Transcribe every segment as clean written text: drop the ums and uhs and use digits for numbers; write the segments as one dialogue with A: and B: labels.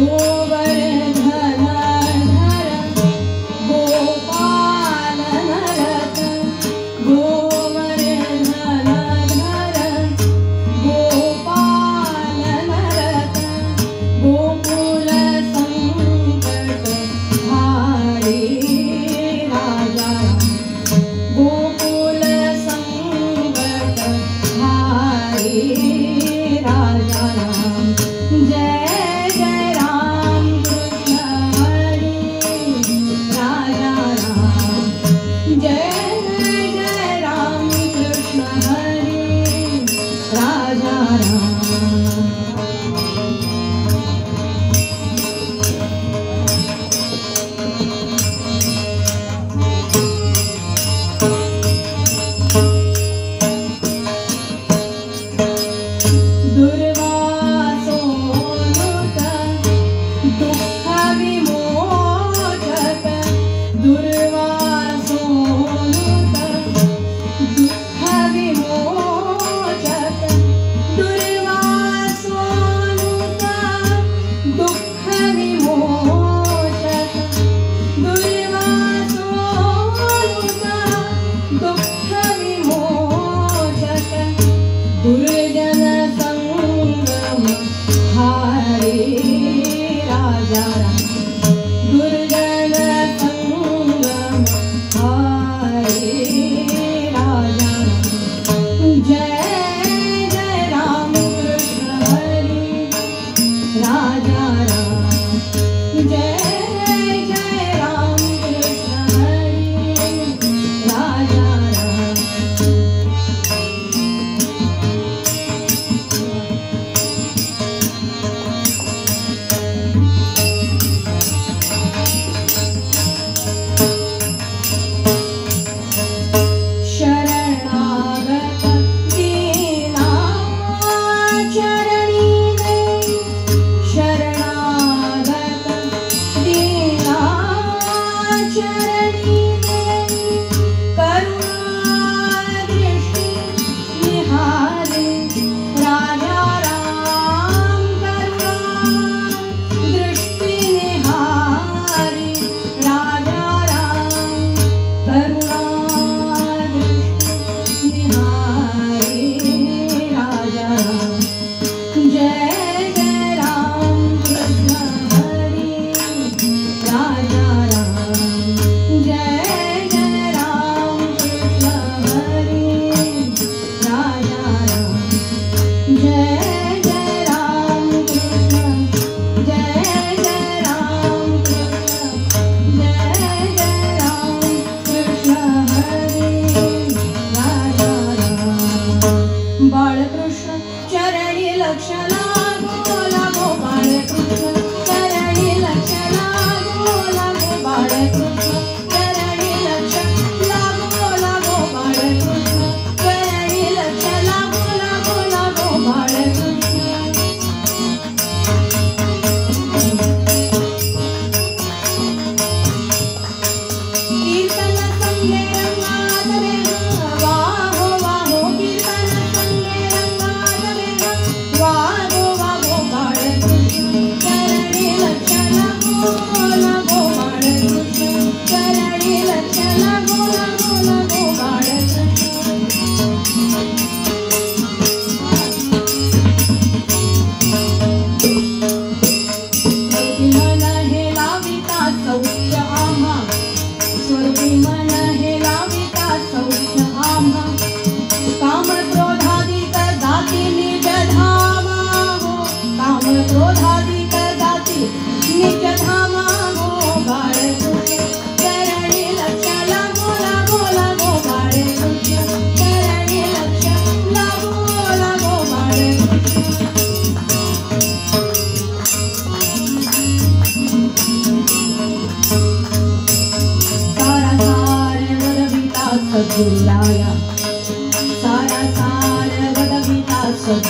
A: गोवर्धन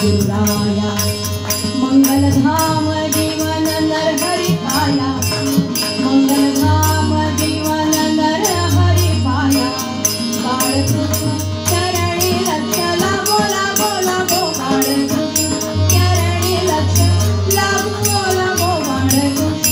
A: गुरुराया मंगलधाम जीवन नरहरि पाया मंगलधाम जीवन नरहरि पाया बाळकृष्ण चरणी लक्ष लागो लागो लागो बाळकृष्ण चरणी लक्ष लागो लागो बाळकृष्ण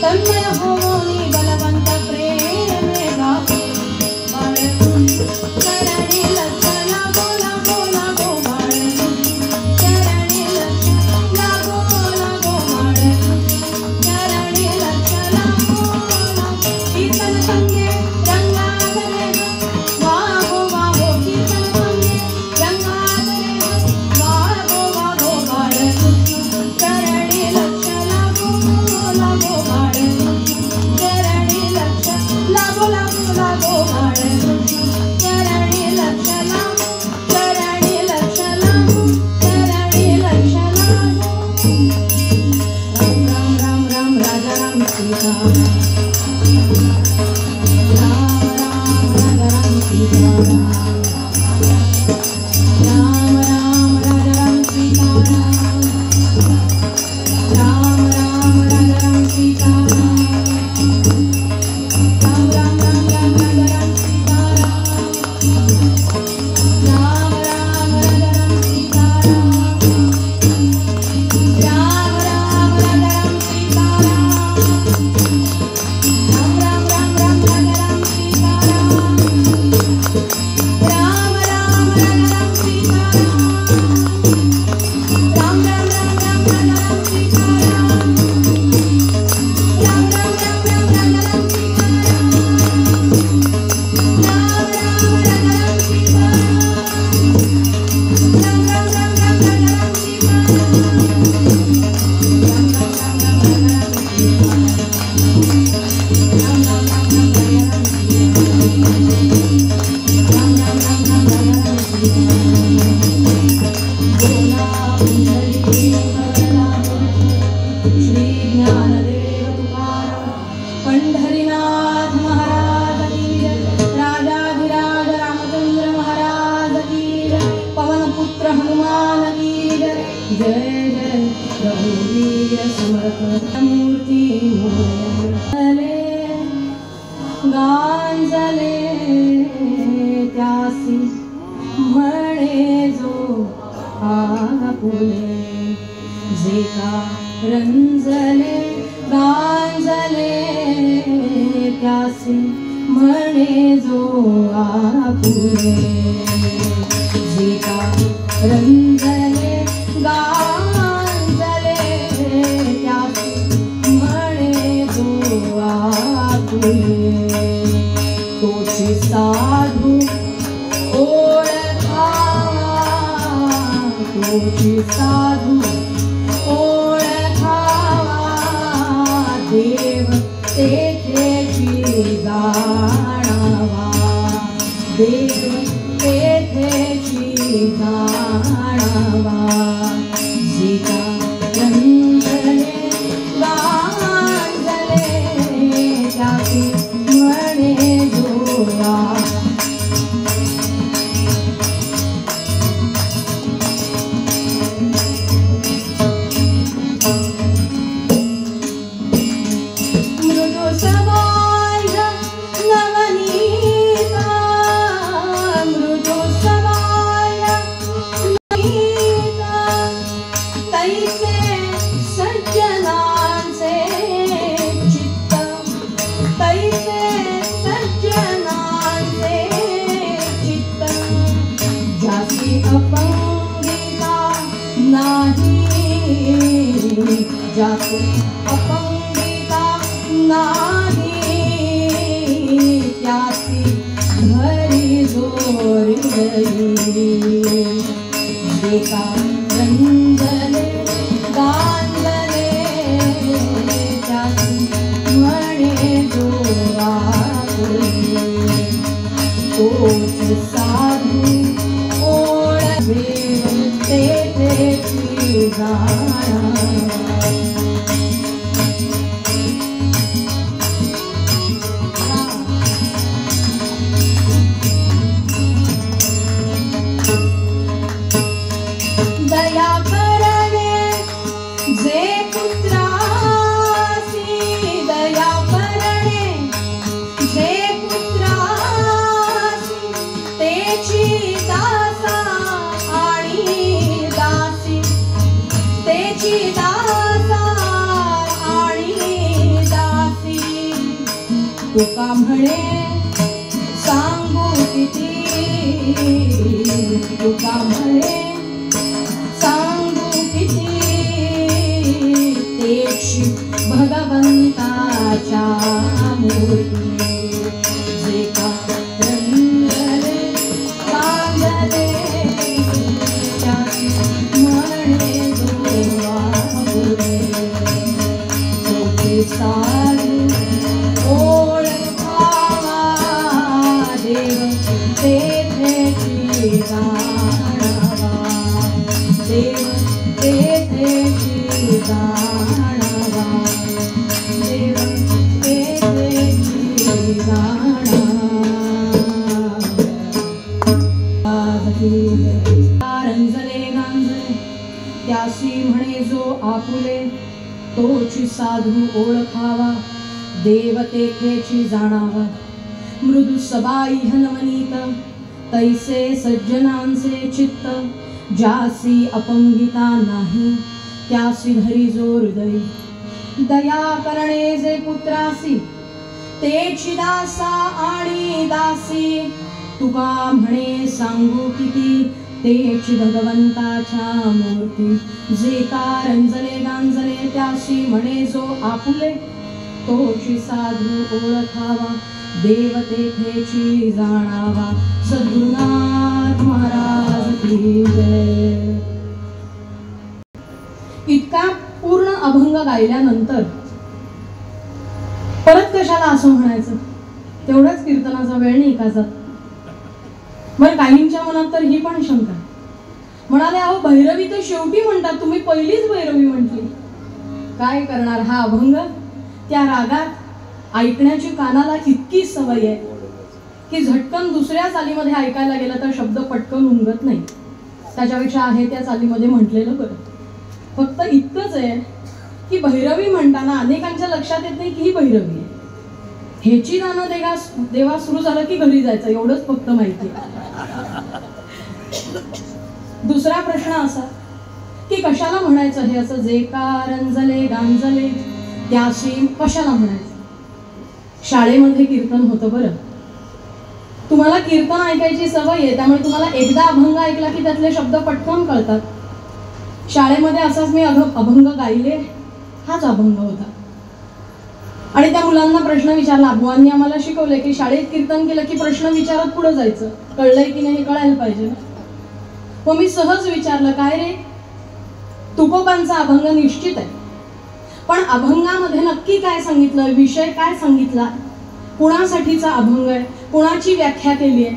A: तन्मय होनी बलवंत प्रेम गावो चरणी लक्ष लागो लागो लागो चरणी लक्ष लागो लागो चरणी लक्ष लागो कीर्तन संगे रंगाधरे वाहो वाहो कीर्तन संगे रंगाधरे वाहो वाहो चरणी लक्ष लागो लागो चरणी लक्ष लागो लागो लागो चरणी लक्ष लागो चरणी लक्ष लागो चरणी लक्ष लागो राम राम राम राम राजा राम सीता राम राम राजा राम सीता राम राम राजा राम सीता राम राम राजा राम सीता पंढरीनाथ महाराज की राजाधिराज रामचंद्र महाराज की पवन पुत्र हनुमान की जय जय प्रभु वीर समर्थ मूर्ति गांजले त्यासी म्हणे जो आपुले जे का रंजले गांजले त्यासी म्हणे जो आपुले जे का रंजले गांजले त्यासी म्हणे जो आपुले तोची साधू ओळखावा तोची साधू ओळखावा देव तेथेची जाणावा देव तेथेची जाणावा जिका रंजले गांजले त्यासी म्हणे जोरा जाती अपंगिता नाही त्यासी घरी जोरी का रंजले गांजले त्यासी म्हणे जो आपुले तोच साधू ओळखे तेथेची जाणा दया करणे जे पुत्रासी दया करणे जे पुत्रासी तेची दासा आणि दासी तेची दासा आणि दासी तुका म्हणे सांगू किती तुका म्हणे सांगू किती तेची भगवंताच्या मूर्ती जे का रंगले गांजले त्यासी म्हणे जो आपुले तोचे साधू ओळखावा देव तेथेची जाणावा देव तेथेची जाणावा देव तेथेची जाणावा रंजले गांजले त्यासी म्हणे जो आपुले तोची साधू ओळखावा देव तेथेची जाणावा मृदू सबाई हनमनीत तैसे सज्जनांचे चित्त ज्यासी अपंगिता नाही त्यासी धरी जो हृदय दया करणे जे पुत्रासी तेची दासा आणि दासी तुका म्हणे सांगू किती तेची भगवंताच्या मूर्ती जे का रंजले गांजले त्यासी म्हणे जो आपुले तोची साधू ओळखावा देव तेथेची जाणावा सद्गुरुनाथ महाराज की जय. इतका पूर्ण अभंग गायल्यानंतर परत कशाला असं म्हणायचं, तेवढाच कीर्तनाचा वेळ नाही का जात. बरं काहींच्या मनात तर ही पण शंका म्हणाले अहो भैरवी तर शेवटी म्हणतात, तुम्ही पहिलीच भैरवी म्हटली. काय करणार, हा अभंग त्या रागात ऐकण्याची कानाला इतकी सवय आहे की झटकन दुसऱ्या चालीमध्ये ऐकायला गेलं तर शब्द पटकन उमगत नाही. त्याच्यापेक्षा आहे त्या चालीमध्ये म्हटलेलं बरं. फक्त इतकंच आहे की भैरवी म्हणताना अनेकांच्या लक्षात येत नाही की ही भैरवी आहे. ह्याची गाणं देवा सुरू झालं की घरी जायचं एवढंच फक्त माहिती आहे. दुसरा प्रश्न असा की कशाला म्हणायचं हे असं जे का रंजले गांजले त्याशी कशाला म्हणायचं. शाळेमध्ये कीर्तन होतं बरं. तुम्हाला कीर्तन ऐकायची सवय आहे त्यामुळे तुम्हाला एकदा अभंग ऐकला की त्यातले शब्द पटकन कळतात. शाळेमध्ये असाच मी अभंग गायले, हाच अभंग होता. आणि त्या मुलांना प्रश्न विचारला. बुवांनी आम्हाला शिकवले की शाळेत कीर्तन केलं की प्रश्न विचारत पुढे जायचं, कळलंय की नाही कळायला पाहिजे. मग मी सहज विचारलं काय रे, तुकोबांचा अभंग निश्चित आहे पण अभंगामध्ये नक्की काय सांगितलं, विषय काय सांगितला, कुणासाठीचा अभंग आहे, कुणाची व्याख्या केली आहे.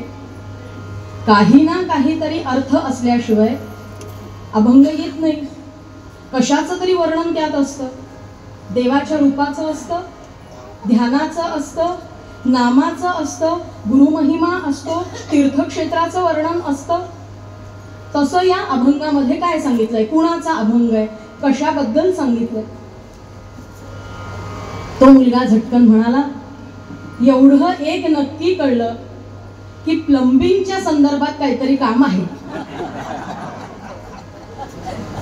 A: काही ना काहीतरी अर्थ असल्याशिवाय अभंग येत नाही. कशाचं तरी वर्णन त्यात असतं. देवाच्या रूपाचं असतं, ध्यानाचं असतं, नामाचं असतं, गुरुमहिमा असतो, तीर्थक्षेत्राचं वर्णन असतं. तसं या अभंगामध्ये काय सांगितलंय, कुणाचा अभंग आहे, कशाबद्दल सांगितलंय. तो मुलगा झटकन म्हणाला एवढं एक नक्की कळलं की प्लंबिंगच्या संदर्भात काहीतरी काम आहे.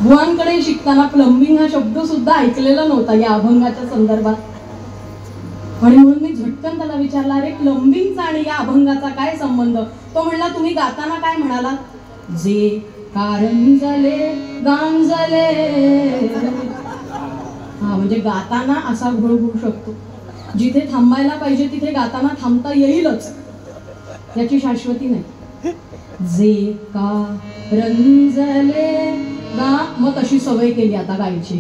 A: बुवांकडे शिकताना प्लंबिंग हा शब्द सुद्धा ऐकलेला नव्हता या अभंगाच्या संदर्भात. आणि म्हणून मी झटकन त्याला विचारला अरे प्लंबिंगचा आणि या अभंगाचा काय संबंध. तो म्हणला तुम्ही गाताना काय म्हणाला, जे कारंजले गांजले. हा म्हणजे गाताना असा घोळ होऊ शकतो. जिथे थांबायला पाहिजे तिथे गाताना थांबता येईलच, याची शाश्वती नाही. जे का रंजले गा, मग तशी सवय केली आता गायची,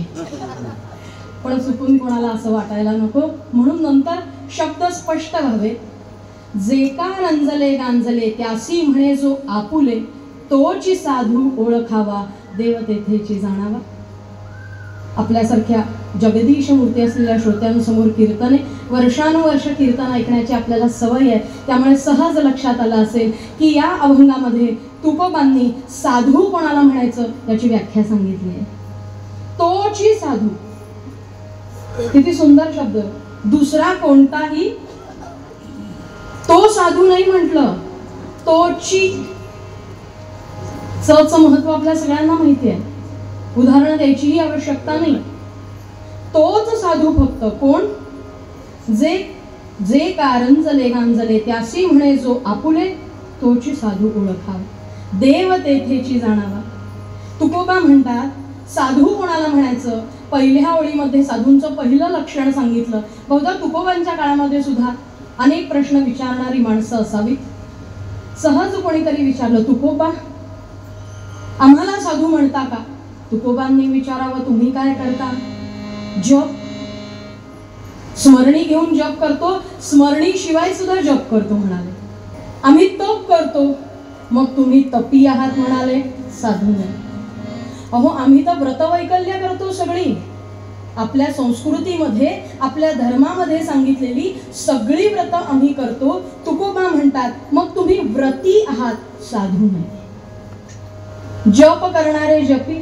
A: पण चुकून कोणाला असं वाटायला नको, म्हणून नंतर शब्द स्पष्ट व्हावे. जे का रंजले गांजले त्यासी म्हणे जो आपुले, तोची साधू ओळखावा देव तेथेची जाणावा. आपल्यासारख्या जगदीश मूर्ती असलेल्या श्रोत्यांसमोर कीर्तने, वर्षानुवर्ष कीर्तन ऐकण्याची आपल्याला सवय आहे, त्यामुळे सहज लक्षात आलं असेल की या अभंगामध्ये तुकोबांनी साधू कोणाला म्हणायचं याची व्याख्या सांगितली आहे. तोची साधू, किती सुंदर शब्द. दुसरा कोणताही तो साधू नाही म्हटलं, तोची. च महत्व आपल्या सगळ्यांना माहिती आहे, उदाहरण द्यायचीही आवश्यकता नाही. तोच साधू फक्त. कोण? जे जे कारंजले गांजले त्यासी म्हणे जो आपुले, तोची साधू ओळखावा देव तेथेची जाणावा. तुकोबा म्हणतात साधू कोणाला म्हणायचं. पहिल्या ओळीमध्ये साधूंचं पहिलं लक्षण सांगितलं. बहुधा तुकोबांच्या काळामध्ये सुद्धा अनेक प्रश्न विचारणारी माणसं असावीत. सहज कोणीतरी विचारलं, तुकोबा आम्हाला साधू म्हणता का? तुकोबांनी विचारावं, तुम्ही काय करता? जप. स्मरणी घेऊन जप करतो, स्मरणी शिवाय सुद्धा जप करतो म्हणाले. आम्ही तप करतो. मग तुम्ही तपी आहात म्हणाले, साधू नाही. अहो आम्ही तर व्रतवैकल्य करतो सगळी. आपल्या संस्कृतीमध्ये आपल्या धर्मामध्ये सांगितलेली सगळी व्रत आम्ही करतो. तुकोबा म्हणतात मग तुम्ही व्रती आहात, साधू नाही. जप करणारे जपी,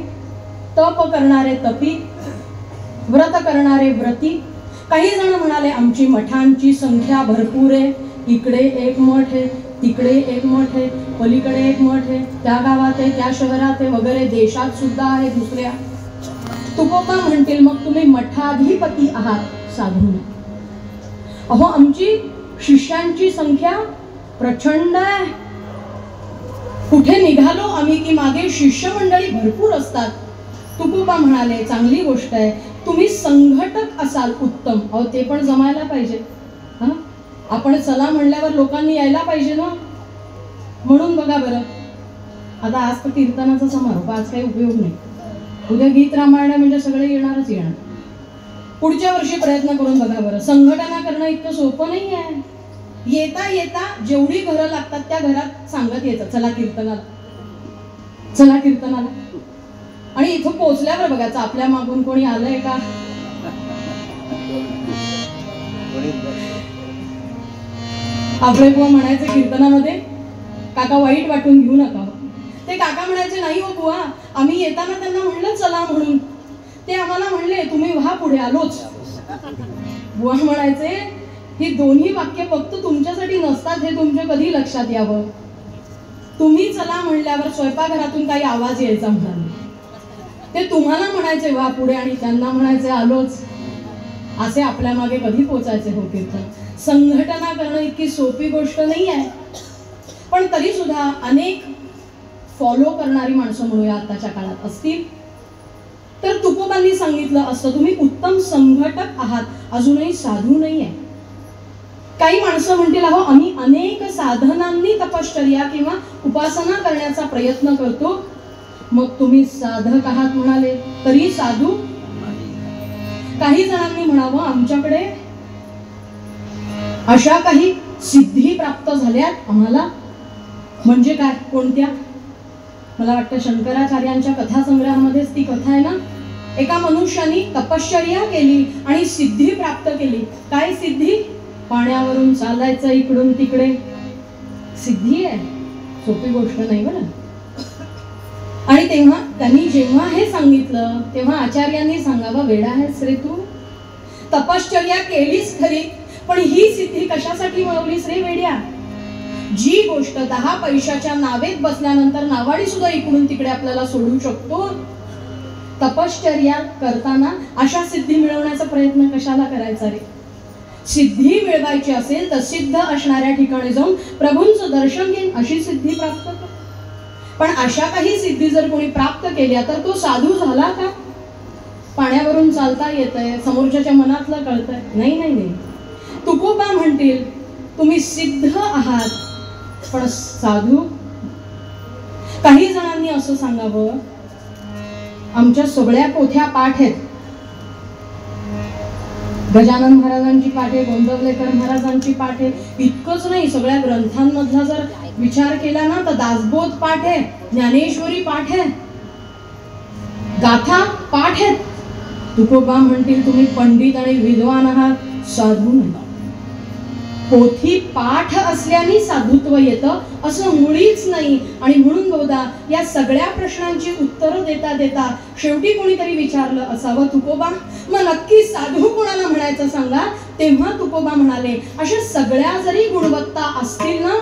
A: तप करणारे तपी, व्रत करणारे व्रती. काही जण म्हणाले आमची मठांची संख्या भरपूर आहे, इकडे एक मठ आहे, तिकडे एक मठ आहे, पलीकडे एक मठ आहे, त्या गावात आहे, त्या शहरात आहे वगैरे, देशात सुद्धा आहे दुसऱ्या. तुकोबा म्हणतील मग तुम्ही मठाधिपती आहात, साधू नाही. अहो आमची शिष्यांची संख्या प्रचंड आहे, कुठे निघालो आम्ही की मागे शिष्यमंडळी भरपूर असतात. तुकोबा म्हणाले चांगली गोष्ट आहे, तुम्ही संघटक असाल, उत्तम. अहो ते पण जमायला पाहिजे. आपण चला म्हणल्यावर लोकांनी यायला पाहिजे ना. म्हणून बघा बरं, आता आज तर कीर्तनाचा समारोप, आज काही उपयोग नाही. उद्या गीत रामायण म्हणजे सगळे येणारच येणार. पुढच्या वर्षी प्रयत्न करून बघा बरं. संघटना करणं इतकं सोपं नाही आहे. येता येता जेवढी घरं लागतात त्या घरात सांगत यायचं, चला कीर्तनाला, चला कीर्तनाला. आणि इथं पोहोचल्यावर बघायचं आपल्या मागून कोणी आलंय का. आपले बुवा म्हणायचे कीर्तनामध्ये, काका वाईट वाटून घेऊ नका. ते काका म्हणायचे नाही हो बुवा, आम्ही येताना त्यांना म्हणलं चला म्हणून, ते आम्हाला म्हणले तुम्ही व्हा पुढे, आलोच. बुवा म्हणायचे ही दोन्ही वाक्य फक्त तुमच्यासाठी नसतात, हे तुमच्या कधी लक्षात यावं. तुम्ही चला म्हणल्यावर स्वयंपाकघरातून काही आवाज यायचा म्हणाले, ते तुम्हाला म्हणायचे व्हा पुढे आणि त्यांना म्हणायचे आलोच. असे आपल्या मागे कधी पोचायचे हो कीर्तन. संघटना करणं इतकी सोपी गोष्ट नाही आहे. पण तरी सुद्धा अनेक फॉलो करणारी माणसं म्हणूया आताच्या काळात असतील तर तुकोबांनी सांगितलं असतं तुम्ही उत्तम संघटक आहात, अजूनही साधू नाही आहे. काही माणसं म्हणतील अहो आम्ही अनेक साधनांनी तपश्चर्या किंवा उपासना करण्याचा प्रयत्न करतो. मग तुम्ही साधक आहात म्हणाले तरी साधू. काही जणांनी म्हणावं आमच्याकडे अशा काही सिद्धी प्राप्त झाल्यात आम्हाला. म्हणजे काय, कोणत्या? मला वाटतं शंकराचार्यांच्या कथासंग्रहामध्येच ती कथा आहे ना. एका मनुष्याने तपश्चर्या केली आणि सिद्धी प्राप्त केली. काय सिद्धी? पाण्यावरून चालायचं इकडून तिकडे, सिद्धी आहे, सोपी गोष्ट नाही बरं. आणि तेव्हा त्यांनी जेव्हा हे सांगितलं तेव्हा आचार्यांनी सांगावं वेडा आहेस रे तू, तपश्चर्या केलीस खरी पण ही सिद्धी कशासाठी मिळवलीस रे वेड्या. जी गोष्ट 10 पैशाच्या नावेत बसल्यानंतर नावाडी सुद्धा इकडून तिकडे आपल्याला सोडू शकतो, तपश्चर्या करताना अशा सिद्धी मिळवण्याचा प्रयत्न कशाला करायचा रे. सिद्धी मिळवायची असेल तर सिद्ध असणाऱ्या ठिकाणी जाऊन प्रभूंचं दर्शन घेऊन अशी सिद्धी प्राप्त कर. पण अशा काही सिद्धी जर कोणी प्राप्त केल्या तर तो साधू झाला का? पाण्यावरून चालता येतंय, समोरच्याच्या मनातलं कळतंय, नाही नाही नाही. तुकोबा म्हणतील तुम्ही सिद्ध आहात पण साधू काही जणांनी असं सांगावं, आमच्या सगळ्या पोथ्या पाठ आहेत, गजानन महाराजांची पाठ आहे, गोंदवलेकर महाराजांची पाठ आहे. इतकंच नाही, सगळ्या ग्रंथांमधला जर विचार केला ना तर दासबोध पाठ आहे, ज्ञानेश्वरी पाठ आहे, गाथा पाठ आहेत. तुकोबा म्हणतील तुम्ही पंडित आणि विद्वान आहात, साधू नाही. पोथी पाठ असल्याने साधुत्व येतं असं मुळीच नाही. आणि म्हणून बहुधा या सगळ्या प्रश्नांची उत्तरं देता देता शेवटी कोणीतरी विचारलं असावं, तुकोबा मग नक्की साधू कोणाला म्हणायचं सांगा. तेव्हा तुकोबा म्हणाले, अशा सगळ्या जरी गुणवत्ता असतील ना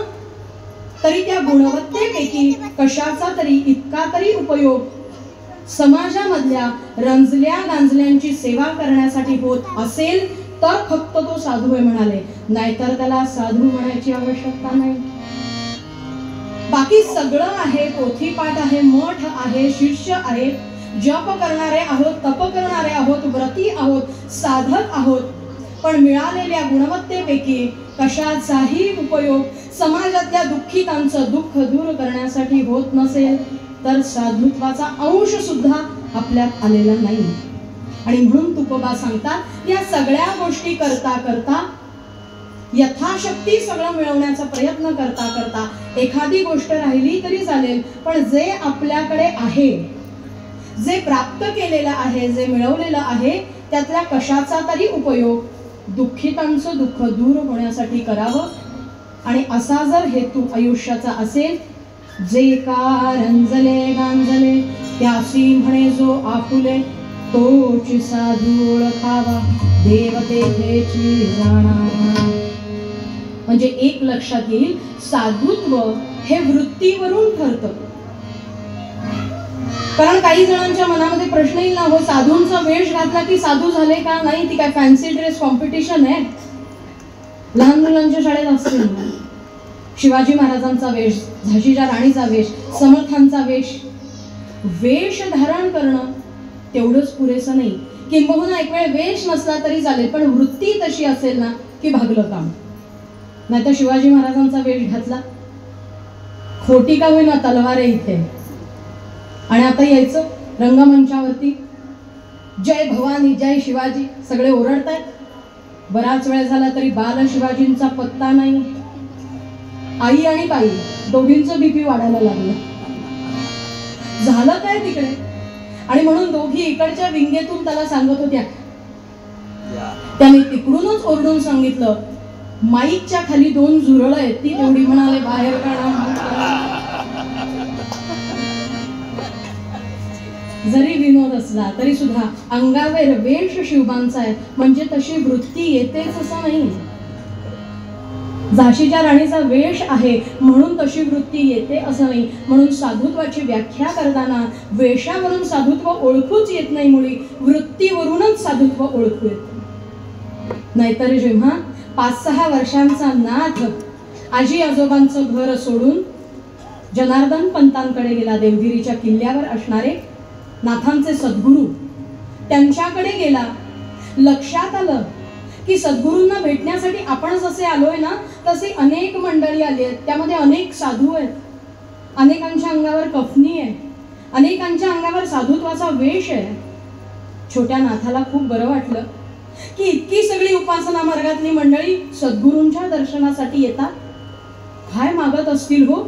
A: तरी त्या गुणवत्तेपैकी कशाचा तरी इतका तरी उपयोग समाजामधल्या रंजल्या गांजल्यांची सेवा करण्यासाठी होत असेल तर फक्त तो साधू आहे म्हणाले, नाहीतर त्याला साधू म्हणायची आवश्यकता नाही. बाकी सगळं आहे, पोथीपाठ आहे, मठ आहे, शिष्य आहे, जप करणारे आहोत, तप करणारे आहोत, व्रती आहोत, साधक आहोत, पण मिळालेल्या गुणवत्तेपैकी कशाचाही उपयोग समाजातल्या दुःखितांचं दुःख दूर करण्यासाठी होत नसेल तर साधुत्वाचा अंश सुद्धा आपल्यात आलेला नाही. आणि म्हणून तुकोबा सांगतात, या सगळ्या गोष्टी करता करता यथाशक्ती सगळं मिळवण्याचा प्रयत्न करता करता एखादी गोष्ट राहिली तरी चालेल, पण जे आपल्याकडे आहे, जे प्राप्त केलेलं आहे, जे मिळवलेलं आहे, त्यातल्या कशाचा तरी उपयोग दुःखितांचं दुःख दूर होण्यासाठी करावं. आणि असा जर हेतू आयुष्याचा असेल, जे का रंजले गांजले त्यासी म्हणे जो आपुले, तोच साधू ओळखावा देवतेची जाणा. म्हणजे एक लक्षात येईल, साधुत्व हे वृत्तीवरून ठरतं. कारण काही जणांच्या मनामध्ये प्रश्न येईल ना, हो साधूंचा वेश घातला की साधू झाले का? नाही, ती काय फॅन्सी ड्रेस कॉम्पिटिशन आहे? लहान मुलांच्या शाळेत असते ना, शिवाजी महाराजांचा वेश, झाशीच्या राणीचा वेश, समर्थांचा वेश. वेश धारण करणं तेवढंच पुरेसं नाही. किंबहुना एक वेळ वेश नसला तरी चालेल, पण वृत्ती तशी असेल ना की भागलं काम. नाहीतर शिवाजी महाराजांचा वेश घातला, खोटी का होईना तलवार आहे इथे, आणि आता यायचं रंगमंचावरती जय भवानी जय शिवाजी सगळे ओरडतायत. बराच वेळ झाला तरी बाल शिवाजींचा पत्ता नाही. आई आणि बाई दोघींचं बीपी वाढायला लागलं. झालं काय तिकडे? आणि म्हणून दोघी इकडच्या विंगेतून त्याला सांगत होत्या. त्याने तिकडूनच ओरडून सांगितलं, माईकच्या खाली 2 झुरळ आहेत, ती तेवढी म्हणाले बाहेर काढा. जरी विनोद असला तरी सुद्धा अंगावर वेश शिवबांचा आहे, म्हणजे तशी वृत्ती येतेच असं नाही. झाशीच्या राणीचा वेश आहे म्हणून तशी वृत्ती येते असं नाही. म्हणून साधुत्वाची व्याख्या करताना वेशावरून साधुत्व ओळखूच येत नाही, मुळी वृत्तीवरूनच साधुत्व ओळखू येत. नाहीतर जेव्हा 5-6 वर्षांचा नाथ आजी आजोबांचं घर सोडून जनार्दन पंतांकडे गेला, देवगिरीच्या किल्ल्यावर असणारे नाथांचे सद्गुरू, त्यांच्याकडे गेला, लक्षात आलं की सद्गुरूंना भेटण्यासाठी आपण जसे आलोय ना तसे अनेक मंडळी आली आहेत, त्यामध्ये अनेक साधू आहेत, अनेकांच्या अंगावर कफनी आहे, अनेकांच्या अंगावर साधुत्वाचा वेश आहे. छोट्या नाथाला खूप बरं वाटलं की इतकी सगळी उपासना मार्गातली मंडळी सद्गुरूंच्या दर्शनासाठी येतात. काय मागत असतील हो?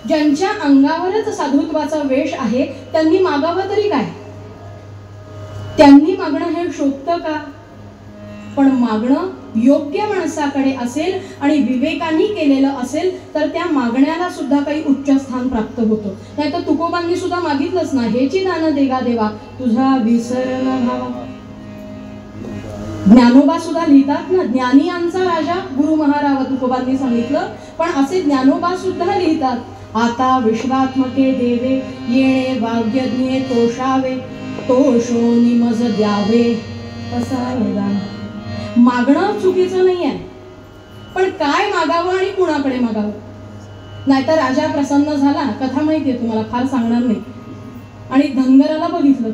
A: ज्यांच्या अंगावरच साधुत्वाचा वेश आहे त्यांनी मागावं तरी काय? त्यांनी मागणं हे शोभतं का? पण मागणं योग्य माणसाकडे असेल आणि विवेकाने केलेलं असेल तर त्या मागण्याला सुद्धा काही उच्च स्थान प्राप्त होतं. नाही तर तुकोबांनी सुद्धा मागितलंच ना, हेची दान देगा देवा तुझा विसर न भावा. ज्ञानोबा सुद्धा लिहितात ना, ज्ञानियांचा राजा गुरु महाराव तुकोबांनी सांगितलं, पण असे ज्ञानोबा सुद्धा लिहितात, आता विश्वात्मके देवे येणे भाग्यज्ञे तोषावे तोषो निमज द्यावे. कसा मागणं चुकीचं नाही आहे, पण काय मागावं आणि कुणाकडे मागावं. नाहीतर राजा प्रसन्न झाला, कथा माहिती आहे तुम्हाला, फार सांगणार नाही, आणि धनगराला बघितलं.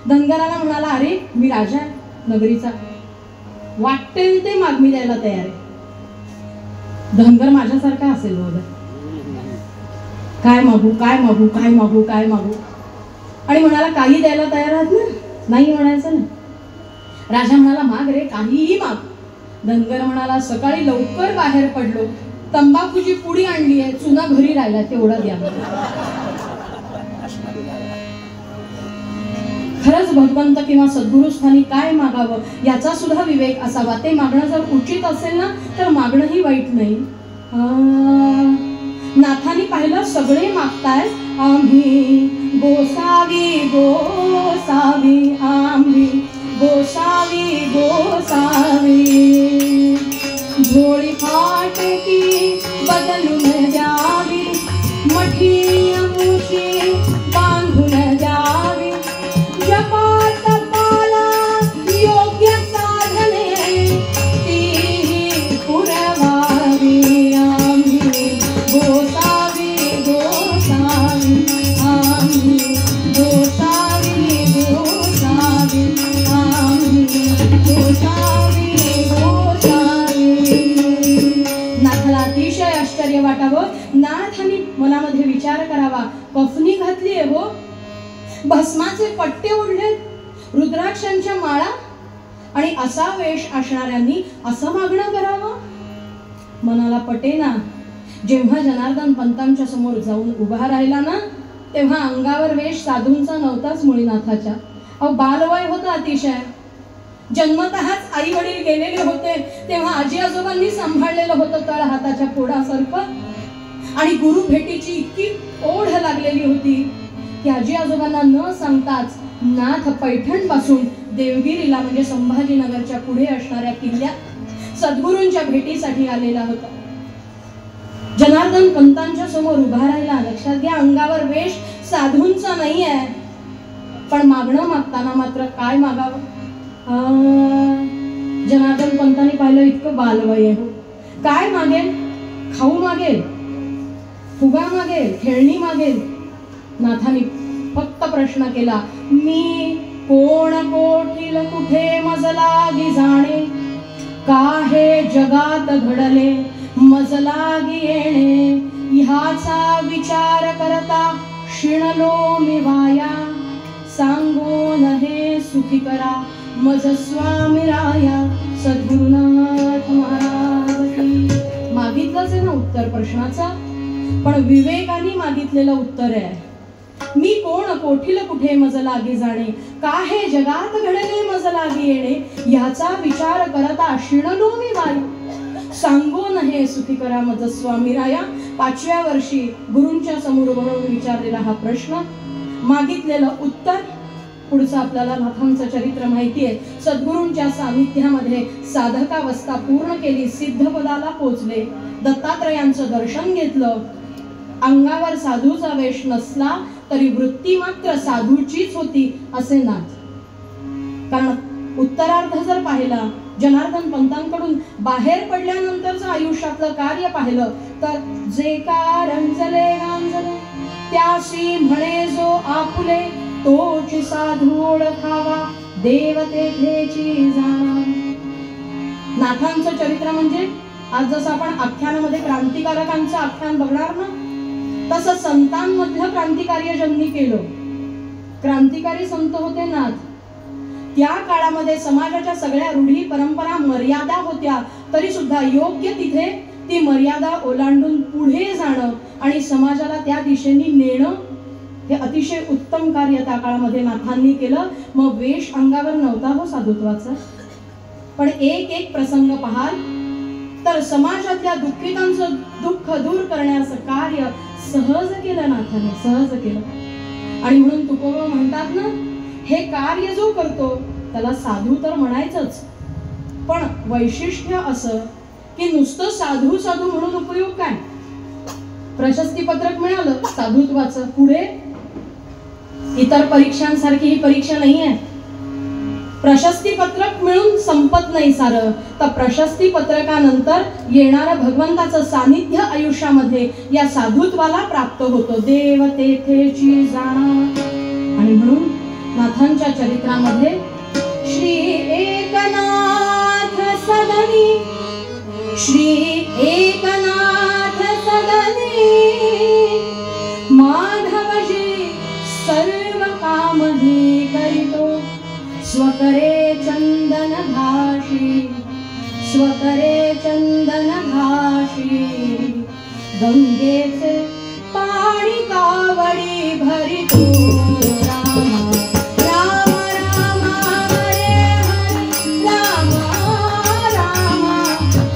A: धनगराला म्हणाला, अरे मी राजा आहे नगरीचा, वाटेल ते माग मी द्यायला तयार आहे. धनगर माझ्यासारखा असेल बघा, काय मागू काय मागू काय मागू काय मागू, आणि म्हणाला काही द्यायला तयार आहात ना, नाही म्हणायचं ना. राजा म्हणाला माग रे, काहीही माग. धनगर म्हणाला सकाळी लवकर बाहेर पडलो, तंबाखूची पुडी आणली आहे, चुना घरी राहिला, तेवढं द्या. खरंच भगवंत किंवा सद्गुरुस्थानी काय मागावं याचा सुद्धा विवेक असावा. ते मागणं जर उचित असेल ना तर मागणंही वाईट नाही. नाथांनी पाहिलं सगळे मागताय, आम्ही गोसावी गोसावी, आम्ही गोसावी गोसावी, भोळी फाटकी बदलून द्यावी, मठी अंशी बांधून द्यावी, जपात पाला योग्य साधने ती पुरवावी, आम्ही गोसावी गोसावी, आम्ही गोसावी गोसावी, आम्ही गोसावी गोसावी. नाथाला अतिशय आश्चर्य वाटावं. नाथांनी मनामध्ये विचार करावा, कफनी घातली आहे हो, भस्माचे पट्टे ओढले, रुद्राक्षांच्या माळा, आणि असा वेश असणाऱ्यांनी असं मागणं करावं. मनाला पटेना. जेव्हा जनार्दन पंतांच्या समोर जाऊन उभा राहिला ना, तेव्हा अंगावर वेश साधूंचा नव्हताच मुळीनाथाच्या. अहो बालवय होतं अतिशय. जन्मतःच आई वडील गेलेले होते, तेव्हा आजी आजोबांनी सांभाळलेलं होतं तळ हाताच्या पोडासारखं, आणि गुरु भेटीची इतकी ओढ लागलेली होती की आजी आजोबांना न सांगताच नाथ पैठण पासून देवगिरीला म्हणजे संभाजीनगरच्या पुढे असणाऱ्या किल्ल्यात सद्गुरूंच्या भेटीसाठी आलेला होता. जनार्दन पंतांच्या समोर उभा राहिला. लक्षात घ्या, अंगावर वेश साधूंचा नाही आहे, पण मागणं मागताना मात्र काय मागावं. जनार्दन पंतांनी पाहिलं इतकं बालवय आहे, काय मागेल? खाऊ मागेल, फुगा मागेल, खेळणी मागेल. नाथांनी फक्त प्रश्न केला, मी कोण कोठील कुठे मज लागी जाणे, का हे जगात घडले मज लागी येणे, ह्याचा विचार करता शिणलो मी वाया, सांगून हे सुखी करा मज स्वामी राया, सद्गुरुनाथ महाराज. मागितलंच आहे ना उत्तर प्रश्नाचा, पण विवेकाने मागितलेलं उत्तर आहे, मी कोण कोठील कुठे मज लागी जाणे, का हे जगात घडले मज लागी येणे, ह्याचा विचार करता शिणलो मी वाया, सांगून हे सुखी करा मज स्वामी राया. 5व्या वर्षी गुरूंच्या समोर म्हणून विचारलेला हा प्रश्न, मागितलेलं उत्तर. पुढचं आपल्याला नाथांचं चरित्र माहिती आहे. सद्गुरूंच्या सानिध्यामध्ये साधकावस्था पूर्ण केली, सिद्धपदाला पोचले, दत्तात्रयांचं दर्शन घेतलं. अंगावर साधूचा वेश नसला तरी वृत्ती मात्र साधूचीच होती असे नाथ. कारण उत्तरार्ध जर पाहिला, जनार्दन पंतांकडून बाहेर पडल्यानंतरचं आयुष्यातलं कार्य पाहिलं तर जे कारंजले गांजले त्यासी म्हणे जो आपुले, तोची साधू ओळखावा देव तेथेची जाणा. नाथांचं चरित्र म्हणजे आज जसं आपण आख्यानामध्ये क्रांतिकारकांचं आख्यान बघणार ना, तसं संतांमधलं क्रांतिकार्य ज्यांनी केलं. क्रांतिकारी संत होते नाथ. त्या काळामध्ये समाजाच्या सगळ्या रूढी परंपरा मर्यादा होत्या, तरी सुद्धा योग्य तिथे ती मर्यादा ओलांडून पुढे जाणं आणि समाजाला त्या दिशेने नेणं, हे अतिशय उत्तम कार्य त्या काळामध्ये नाथांनी केलं. मग वेश अंगावर नव्हता हो साधुत्वाचा, पण एक एक प्रसंग पाहाल तर समाजातल्या दुःखितांचं दुःख दूर करण्याचं कार्य सहज केलं नाथाने, सहज केलं. आणि म्हणून तुकोबा म्हणतात ना, हे कार्य जो करतो त्याला साधू तर म्हणायचंच, पण वैशिष्ट्य असं की नुसतं साधू साधू म्हणून उपयोग काय? प्रशस्ती पत्रक मिळालं साधुत्वाचं, पुढे इतर परीक्षांसारखी ही परीक्षा नाही आहे. प्रशस्ती पत्रक मिळून संपत नाही सारं, तर प्रशस्ती पत्रकानंतर येणारं भगवंताचं सानिध्य आयुष्यामध्ये या साधुत्वाला प्राप्त होतं. देव तेथेची जाणा. आणि म्हणून नाथांच्या चरित्रामध्ये श्री एकनाथ सदनी, श्री एकनाथ सदनी, स्वकरे चंदन भाषी, स्वकरे चंदन भाषी, गंगेचे पाणी कावडी भरितो रामा राम राम हरे हरे राम राम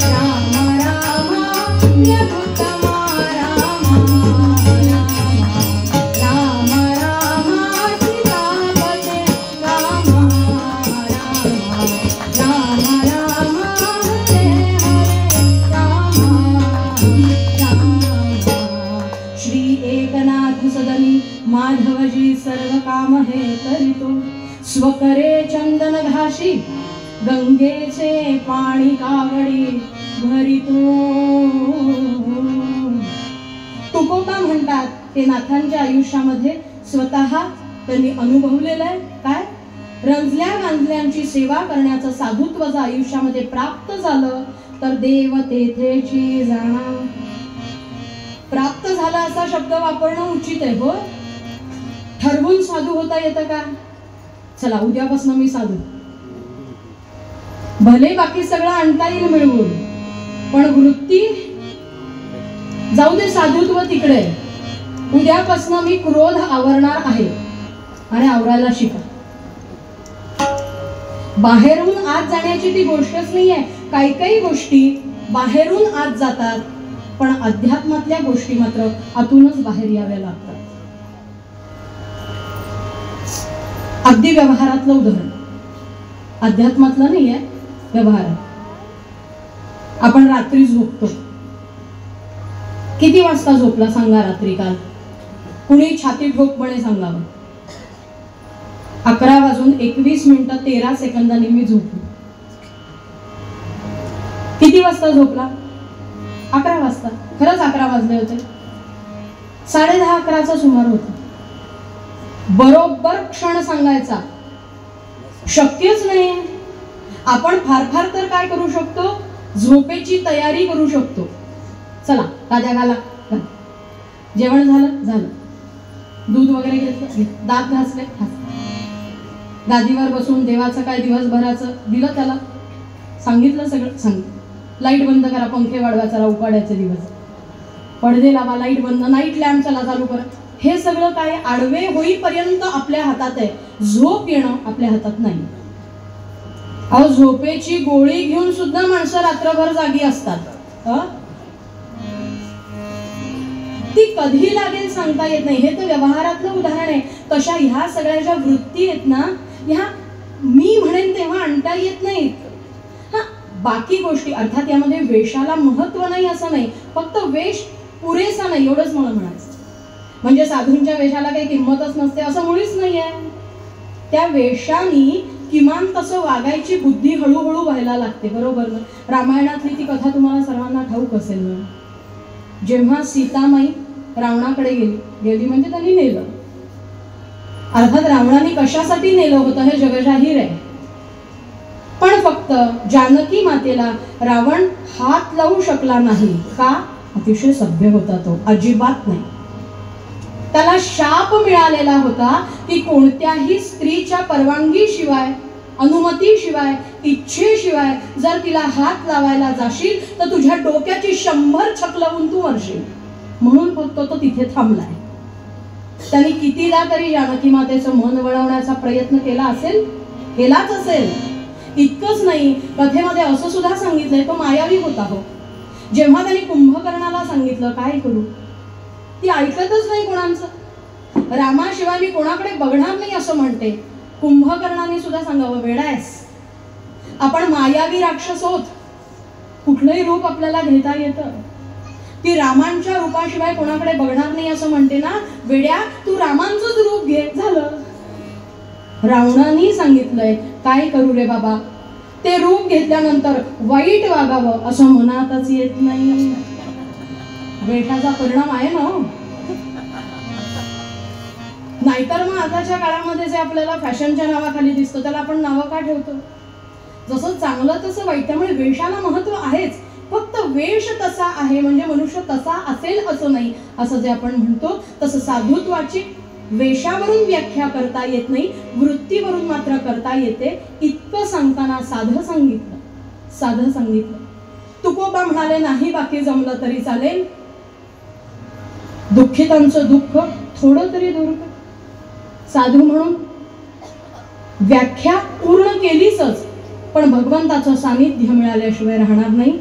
A: राम राम प्रभुतमा राम राम राम सीतापते राम राम राम हरे हरे राम श्री एकनाथ सदनी माधवजी सर्व काम हे करितो, स्वकरे चंदन घाशी, गंगेचे पाणी कावडी भरितो. तुकोबा म्हणतात ते नाथांच्या आयुष्यामध्ये स्वतः त्यांनी अनुभवलेलं आहे. काय? रंजल्या गांजल्यांची सेवा करण्याचं साधुत्व जर आयुष्यामध्ये प्राप्त झालं तर देव तेथेची जाणा. प्राप्त झाला असा शब्द वापरणं उचित आहे. हो, ठरवून साधू होता येतं का? चला उद्यापासून मी साधू, भले बाकी सगळं आणता येईल मिळवून, पण वृत्ती जाऊ दे, साधुत्व तिकडे. उद्यापासून मी क्रोध आवरणार आहे आणि आवरायला शिका. बाहेरून आत जाण्याची ती गोष्टच नाहीये. काही काही गोष्टी बाहेरून आत जातात, पण अध्यात्मातल्या गोष्टी मात्र आतूनच बाहेर याव्या लागतात. अगदी व्यवहारातलं उदाहरण, अध्यात्मातलं नाहीये, व्यवहारात. आपण रात्री झोपतो. किती वाजता झोपला सांगा रात्री काल? कुणी छाती ठोकपणे सांगावं. 11:21:13 मी झोपलो. किती वाजता झोपला? 11 वाजता. खरंच 11 वाजले होते. 10:30-11चा सुमार होता. बरोबर क्षण सांगायचा शक्यच नाही. आपण फार फार तर काय करू शकतो? झोपेची तयारी करू शकतो. चला ताज्या घाला, जेवण झालं झालं, दूध वगैरे घेतलं, दात घासले, गादीवर बसून देवाचं काय दिवसभराचं दिलं त्याला, सांगितलं सगळं, सांगितलं. लाईट बंद करा, पंखे वाढवा, चला उकाड्याचे दिवस, पडदे लावा, लाईट बंद, नाईट लॅम्प चला चालू करा. हे सगळं काय आडवे होईपर्यंत आपल्या हातात आहे. झोप येणं आपल्या हातात नाही. अहो, झोपेची गोळी घेऊन सुद्धा माणसं रात्रभर जागी असतात. ती कधी लागेल सांगता येत नाही. हे तर व्यवहारातलं उदाहरण आहे. तशा ह्या सगळ्या ज्या वृत्ती आहेत ना, ह्या मी म्हणेन तेव्हा आणता येत नाहीत. हा, बाकी गोष्टी अर्थात यामध्ये वेशाला महत्व नाही असं नाही, फक्त वेश पुरेसा नाही एवढंच मला म्हणायचं. म्हणजे साधूंच्या वेशाला काही किंमतच नसते असं मुळीच नाहीये. त्या वेशानी किमान तसं वागायची बुद्धी हळूहळू व्हायला लागते. बरोबर ना? रामायणातली ती कथा तुम्हाला सर्वांना ठाऊक असेल ना. जेव्हा सीतामाई रावणाकडे गेली म्हणजे त्यांनी नेलं. अर्थात रावणाने कशासाठी नेलं होतं हे जगजाहीर आहे, पण फक्त जानकी मातेला रावण हात लावू शकला नाही. का? अतिशय सभ्य होता तो, अजिबात नाही. त्याला शाप मिळालेला होता की कोणत्याही स्त्रीच्या परवानगीशिवाय, अनुमतीशिवाय, इच्छेशिवाय जर तिला हात लावायला जाशील तर तुझ्या डोक्याची 100 छकलवून तू मरशील. म्हणून फक्त तो तिथे थांबलाय. त्यांनी कितीदा तरी जानकी मातेचं मन वळवण्याचा प्रयत्न केला असेल, केलाच असेल. इतकंच नाही, कथेमध्ये असं सुद्धा सांगितलंय तो मायावी होता. हो, जेव्हा त्यांनी कुंभकर्णाला सांगितलं काय करू, ती ऐकतच नाही कोणाचं. रामाशिवाय मी कोणाकडे बघणार नाही असं म्हणते. कुंभकर्णाने सुद्धा सांगावं, वेडायस, आपण मायावी राक्षस होत, कुठलंही रूप आपल्याला घेता येतं. ती रामांच्या रूपाशिवाय कोणाकडे बघणार नाही असं म्हणते ना, वेड्या, तू रामांचंच रूप घे. झालं. रावणाने सांगितलंय काय करू रे बाबा, ते रूप घेतल्यानंतर वाईट वागावं असं मनातच येत नाही. वेठाचा परिणाम आहे ना. नाहीतर मग आताच्या काळामध्ये जे आपल्याला फॅशनच्या नावाखाली दिसतं त्याला आपण नावं का ठेवतो? जसं चांगलं तसं वाईट. त्यामुळे वेशाला महत्व आहेच, फक्त वेश तसा आहे म्हणजे मनुष्य तसा असेल असं नाही. असं जे आपण म्हणतो तसं साधुत्वाची वेशावरून व्याख्या करता येत नाही, वृत्तीवरून मात्र करता येते. इतकं सांगताना साधं सांगितलं. तुकोबा म्हणाले नाही बाकी जमलं तरी चालेल, दुःखितांचं दुःख थोडं तरी दूर कर. साधू म्हणून व्याख्या पूर्ण केलीच, पण भगवंताचं सानिध्य मिळाल्याशिवाय राहणार नाही.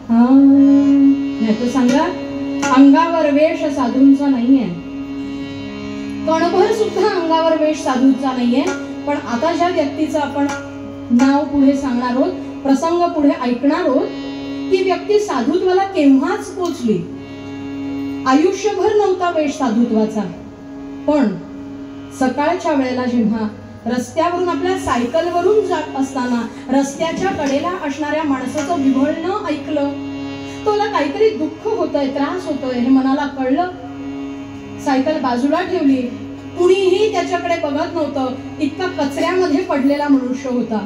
A: नाही तर सांगा, अंगावर वेश साधूंचा नाहीये, कणभर सुद्धा अंगावर वेश साधूंचा नाहीये. पण आता ज्या व्यक्तीचं आपण नाव पुढे सांगणार आहोत, प्रसंग पुढे ऐकणार आहोत, ती व्यक्ती साधुत्वाला केव्हाच पोचली. आयुष्यभर नव्हता वेश साधुत्वाचा, पण सकाळच्या वेळेला जेव्हा रस्त्यावरून आपल्या सायकलवरून जात असताना रस्त्याच्या कडेला असणाऱ्या माणसाचं विव्हळणं ऐकलं, तुला काहीतरी दुःख होतंय, त्रास होतोय हे मनाला कळलं. सायकल बाजूला ठेवली, कुणीही त्याच्याकडे बघत नव्हतं. इतका कचऱ्यामध्ये पडलेला मनुष्य होता,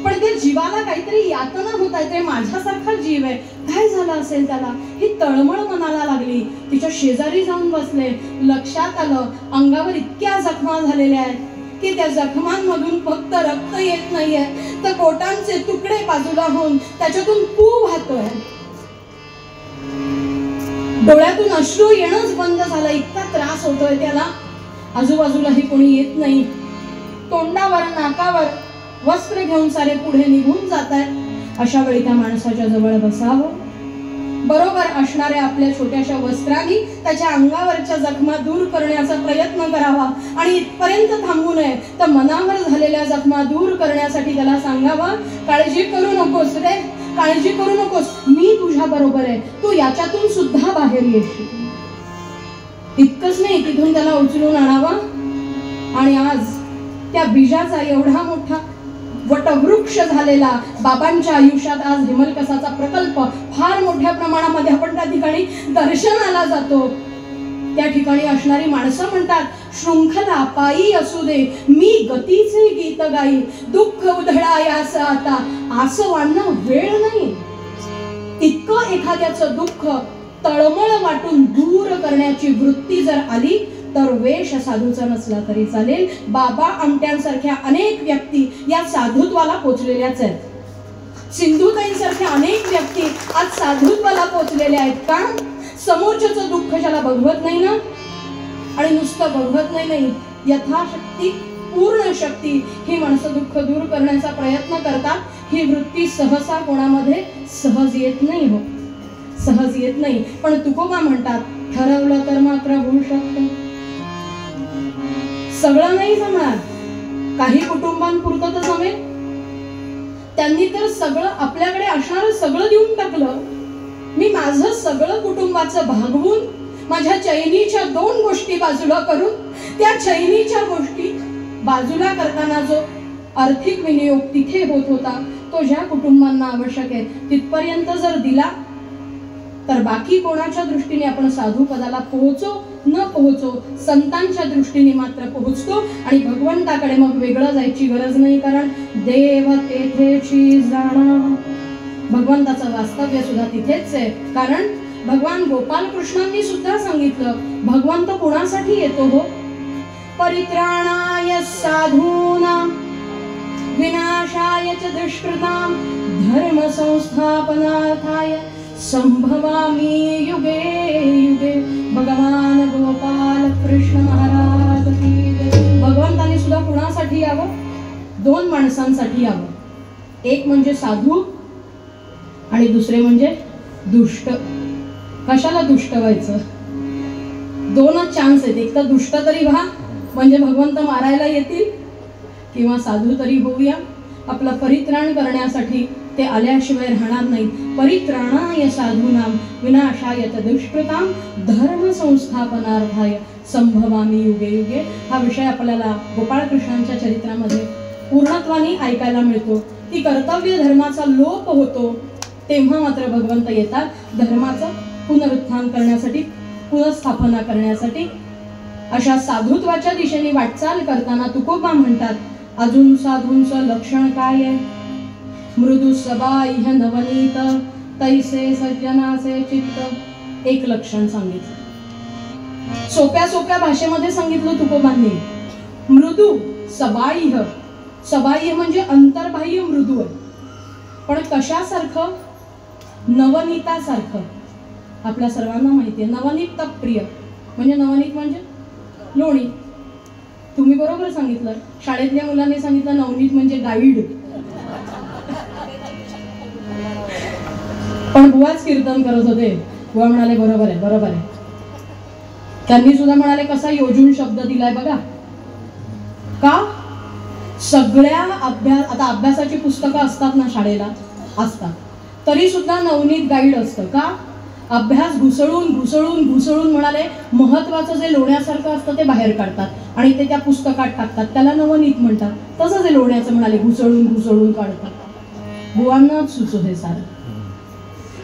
A: पण ते जीवाला काहीतरी यातना होत आहे. ते माझ्यासारखा जीव आहे, काय झालं असेल त्याला, ही तळमळ मनाला लागली. तिच्या शेजारी जाऊन बसले, लक्षात आलं अंगावर इतक्या जखमा झालेल्या आहेत की त्या जखमांमधून फक्त रक्त येत नाहीये, तर बोटांचे तुकडे बाजूला होऊन त्याच्यातून पू वाहतोय. डोळ्यातून अश्रू येणंच बंद झालं, इतका त्रास होतोय त्याला. आजूबाजूलाही कोणी येत नाही. तोंडावर नाकावर वस्त्र घेऊन सारे पुढे निघून जात आहेत. अशा वेळी त्या माणसाच्या जवळ बसावं, बरोबर असणाऱ्या आपल्या छोट्याशा वस्त्रांनी त्याच्या अंगावरच्या जखमा दूर करण्याचा प्रयत्न करावा. आणि इथपर्यंत थांबू नये, तर मनावर झालेल्या जखमा दूर करण्यासाठी त्याला सांगावं, काळजी करू नकोस रे, काळजी करू नकोस, मी तुझ्या बरोबर आहे, तू याच्यातून सुद्धा बाहेर येशील. इतकंच नाही, तिथून त्याला उचलून आणावं आणि आज त्या बीजाचा एवढा मोठा वटवृक्ष झालेला बाबांच्या आयुष्यात आज हिमलकसाचा प्रकल्प फार मोठ्या प्रमाणामध्ये आपण त्या ठिकाणी दर्शनाला जातो. त्या ठिकाणी असणारी माणसं म्हणतात, शृंखला पायी असू दे मी गतीचे गीत गाई, दुःख उधळायास आता असं वाढणं वेळ नाही. इतकं एखाद्याचं दुःख तळमळ वाटून दूर करण्याची वृत्ती जर आली तर वेश साधूचा नसला तरी चालेल. बाबा आमट्यांसारख्या अनेक व्यक्ती या साधुत्वाला पोचलेल्याच आहेत. सिंधुताईंसारख्या अनेक व्यक्ती आज साधुत्वाला पोचलेल्या आहेत. का? समोरच्याचं दुःख ज्याला बघवत नाही ना, आणि नुसतं बघवत नाही, यथाशक्ती पूर्ण शक्ती ही माणसं दुःख दूर करण्याचा प्रयत्न करतात. ही वृत्ती सहसा कोणामध्ये सहज येत नाही, हो सहज येत नाही. पण तुकोबा म्हणतात, ठरवलं तर मात्र होऊ शकतं. सगळं नाही जमणार, काही कुटुंबांपुरतं तर जमेल. त्यांनी तर सगळं आपल्याकडे असणारं सगळं देऊन टाकलं. मी माझं सगळं कुटुंबाचं भागवून माझ्या चैनीच्या 2 गोष्टी बाजूला करून, त्या चैनीच्या गोष्टी बाजूला करताना जो आर्थिक विनियोग तिथे होत होता तो ज्या कुटुंबांना आवश्यक आहे तिथपर्यंत जर दिला तर बाकी कोणाच्या दृष्टीने आपण साधू पदाला पोहोचो न पोहोचो, संतांच्या दृष्टीने मात्र पोहोचतो. आणि भगवंताकडे मग वेगळं जायची गरज नाही, कारण देव तेथेची जाणा. भगवंताचं वास्तव्य सुद्धा तिथेच आहे. कारण भगवान गोपाल कृष्णांनी सुद्धा सांगितलं, भगवंत कोणासाठी येतो हो? परित्राणाय साधूनां विनाशाय च दुष्कृतां धर्म संस्थापनार्थाय संभवामि युगे युगे. भगवान गोपाल कृष्ण महाराज की जय. भगवंताने सुद्धा कुणासाठी यावं? 2 माणसांसाठी यावं. एक म्हणजे साधू आणि दुसरे म्हणजे दुष्ट. कशाला दुष्ट व्हायचं? 2च चान्स आहेत. एक तर दुष्ट तरी व्हा म्हणजे भगवंत मारायला येतील, किंवा साधू तरी होऊया, आपलं परित्राण करण्यासाठी ते आल्याशिवाय राहणार नाहीत. परित्राणाय साधूनां विनाशाय च दुष्कृतां धर्म संस्थापनार्थाय संभवामि युगे युगे. हा विषय आपल्याला गोपाळकृष्णांच्या चरित्रामध्ये पूर्णत्वाने ऐकायला मिळतो की कर्तव्य धर्माचा लोप होतो तेव्हा मात्र भगवंत येतात धर्माचं पुनरुत्थान करण्यासाठी, पुनर्स्थापना करण्यासाठी. अशा साधुत्वाच्या दिशेने वाटचाल करताना तुकोबा म्हणतात, अजून साधूंचं लक्षण काय आहे? मृदू सबाह्य नवनीत तैसे सज्जनाचे चित्त. एक लक्षण सांगितलं. सोप्या सोप्या भाषेमध्ये सांगितलं तुकोबांनी. मृदू सबाह्य, सबाह्य म्हणजे अंतर्बाह्य मृदू आहे. पण कशासारखं? नवनीतासारखं. आपल्या सर्वांना माहिती आहे नवनीत प्रिय म्हणजे, नवनीत म्हणजे लोणी. तुम्ही बरोबर सांगितलं. शाळेतल्या मुलांनी सांगितलं नवनीत म्हणजे गाईड. पण बुवाच कीर्तन करत होते. बुवा म्हणाले बरोबर आहे, बरोबर आहे. त्यांनी सुद्धा म्हणाले कसा योजून शब्द दिलाय बघा. का? सगळ्या आता अभ्यासाची पुस्तकं असतात ना शाळेला, असतात, तरी सुद्धा नवनीत गाईड असतं. का? अभ्यास घुसळून घुसळून घुसळून म्हणाले महत्वाचं जे लोण्यासारखं असतं ते बाहेर काढतात आणि ते त्या पुस्तकात टाकतात, त्याला नवनीत म्हणतात. तसंच हे लोण्याचं म्हणाले घुसळून घुसळून काढतात. बुवांनाच सुचो हे सारं.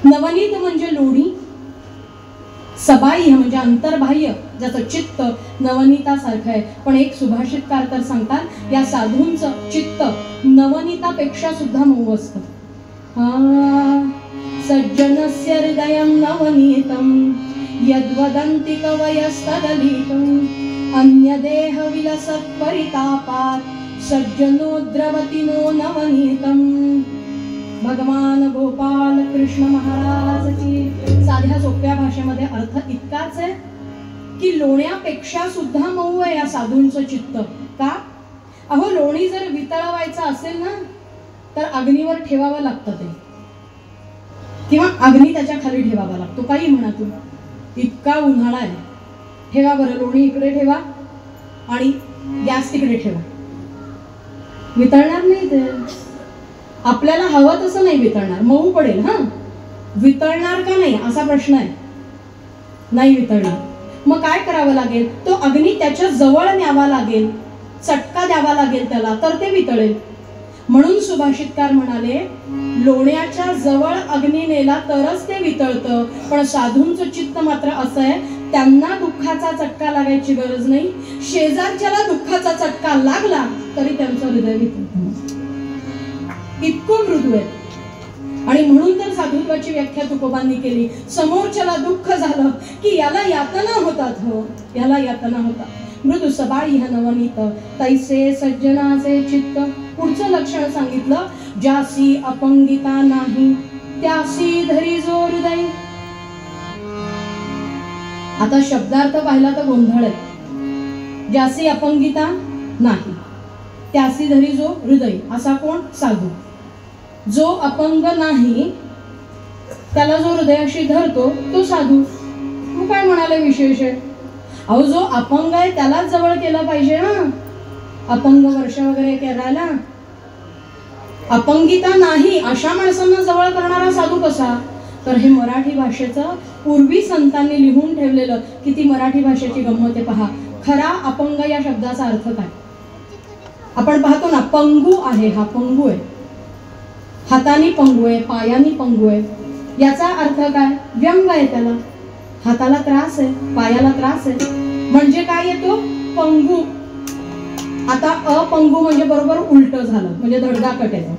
A: नवनीत म्हणजे लोणी, सबाह्य म्हणजे अंतर्बाह्य, ज्याचं चित्त नवनीतासारखं आहे. पण एक सुभाषितकार तर सांगतात या साधूंचं चित्त नवनीतापेक्षा सुद्धा मऊ असतं. सज्जनस्य हृदयं नवनीतं यद्वदन्ति कवयस्तदलितं अन्यदेह विलसत् परितापात् सज्जनो द्रवति नो नवनीतं. भगवान गोपाल कृष्ण महाराज की. साध्या सोप्या भाषेमध्ये अर्थ इतकाच आहे की लोण्यापेक्षा सुद्धा मऊ आहे या साधूंचं चित्त. का? अहो लोणी जर वितळवायचं असेल ना तर अग्नीवर ठेवावं लागतं ते, किंवा अग्नी त्याच्या खाली ठेवावा लागतो. काही म्हणा तुम्ही, इतका उन्हाळा आहे, ठेवा बरं लोणी इकडे ठेवा आणि गॅस तिकडे ठेवा, वितळणार नाही ते. आपल्याला हवं तसं नाही वितळणार, मऊ पडेल. हा, वितळणार का नाही असा प्रश्न आहे. नाही वितळणार. मग काय करावं लागेल? तो अग्नी त्याच्या जवळ न्यावा लागेल, चटका द्यावा लागेल त्याला, तर ते वितळेल. म्हणून सुभाषितकार म्हणाले लोण्याच्या जवळ अग्नी नेला तरच ते वितळतं. पण साधूंचं चित्त मात्र असं आहे, त्यांना दुःखाचा चटका लागायची गरज नाही, शेजारच्याला दुःखाचा चटका लागला तरी त्यांचं हृदय वितळतं. इतकं मृदू आहे. आणि म्हणून तर साधुत्वाची व्याख्या तुकोबांनी केली. समोरच्याला दुःख झालं की याला यातना होतात, हो याला यातना होतात. मृदू सबाह्य नवनीत तैसे सज्जनाचे चित्त. पुढचं लक्षण सांगितलं, ज्यासी अपंगिता नाही त्यासी धरी जो हृदय. आता शब्दार्थ पाहिला तर गोंधळ आहे. ज्यासी अपंगिता नाही त्यासी धरी जो हृदय. असा कोण? साधू. जो अपंग नाही त्याला जो हृदयाशी धरतो तो साधू. मग काय म्हणाले विशेष आहे? अहो जो अपंग आहे त्यालाच जवळ केलं पाहिजे ना, अपंग वर्ष वगैरे करायला. अपंगिता नाही अशा माणसांना जवळ करणारा साधू कसा? तर हे मराठी भाषेचं पूर्वी संतांनी लिहून ठेवलेलं. किती मराठी भाषेची गंमत आहे पहा. खरा अपंग या शब्दाचा अर्थ काय? आपण पाहतो ना, पंगू आहे, हा पंगू आहे, हातानी पंगू आहे, पायानी पंगू आहे. याचा अर्थ काय? व्यंग आहे त्याला. हाताला त्रास आहे, पायाला त्रास आहे, म्हणजे काय येतो? पंगू. आता अपंगू म्हणजे बरोबर उलट झालं, म्हणजे धडधाकट येतो,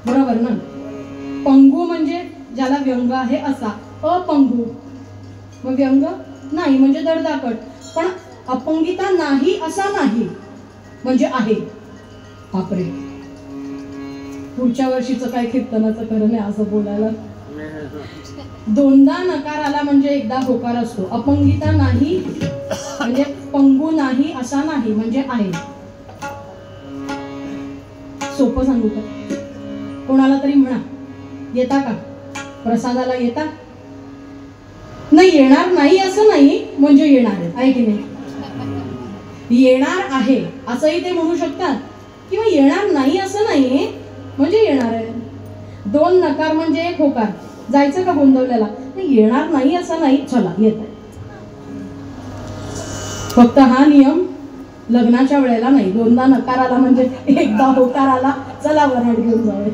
A: बरोबर ना. पंगू म्हणजे ज्याला व्यंग आहे असा, अपंगू मग व्यंग नाही म्हणजे धडधाकट. पण अपंगिता नाही असा नाही म्हणजे आहे. बापरे, पुढच्या वर्षीचं काय कीर्तनाचं खरं नाही असं बोलायला. दोनदा नकार आला म्हणजे एकदा होकार असतो. अपंगिता नाही म्हणजे पंगू नाही असा नाही म्हणजे आहे. सोपं सांगू का? कोणाला तरी म्हणा, येता का प्रसादाला? येता नाही, येणार नाही असं नाही म्हणजे येणार आहे की नाही. येणार आहे असंही ते म्हणू शकतात, किंवा येणार नाही असं नाही म्हणजे येणार आहे. दोन नकार म्हणजे एक होकार. जायचं का गोंधवल्याला? येणार नाही असं नाही, चला येत आहे. फक्त हा नियम लग्नाच्या वेळेला नाही. दोनदा नकार आला म्हणजे एकदा होकार आला, चला वराड घेऊन जावे.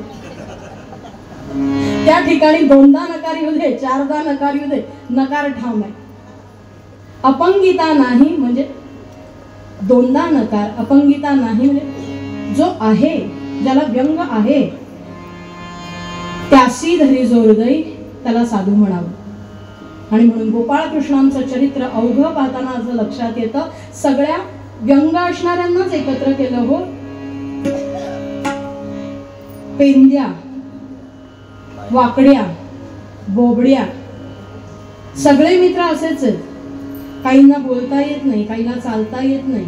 A: त्या ठिकाणी दोनदा नकार येऊ दे, चारदा नकार येऊ दे, नकार ठाम आहे. अपंगिता नाही म्हणजे दोनदा नकार. अपंगिता नाही म्हणजे जो आहे, ज्याला व्यंग आहे, त्यासी धरी जो हृदय, त्याला साधू म्हणावं. आणि म्हणून गोपाळकृष्णांचं चरित्र अवघं पाहताना असं लक्षात येतं, सगळ्या व्यंग असणाऱ्यांनाच एकत्र केलं हो. पेंद्या, वाकड्या, बोबड्या सगळे मित्र असेच आहेत. काहींना बोलता येत नाही, काहींना चालता येत नाही,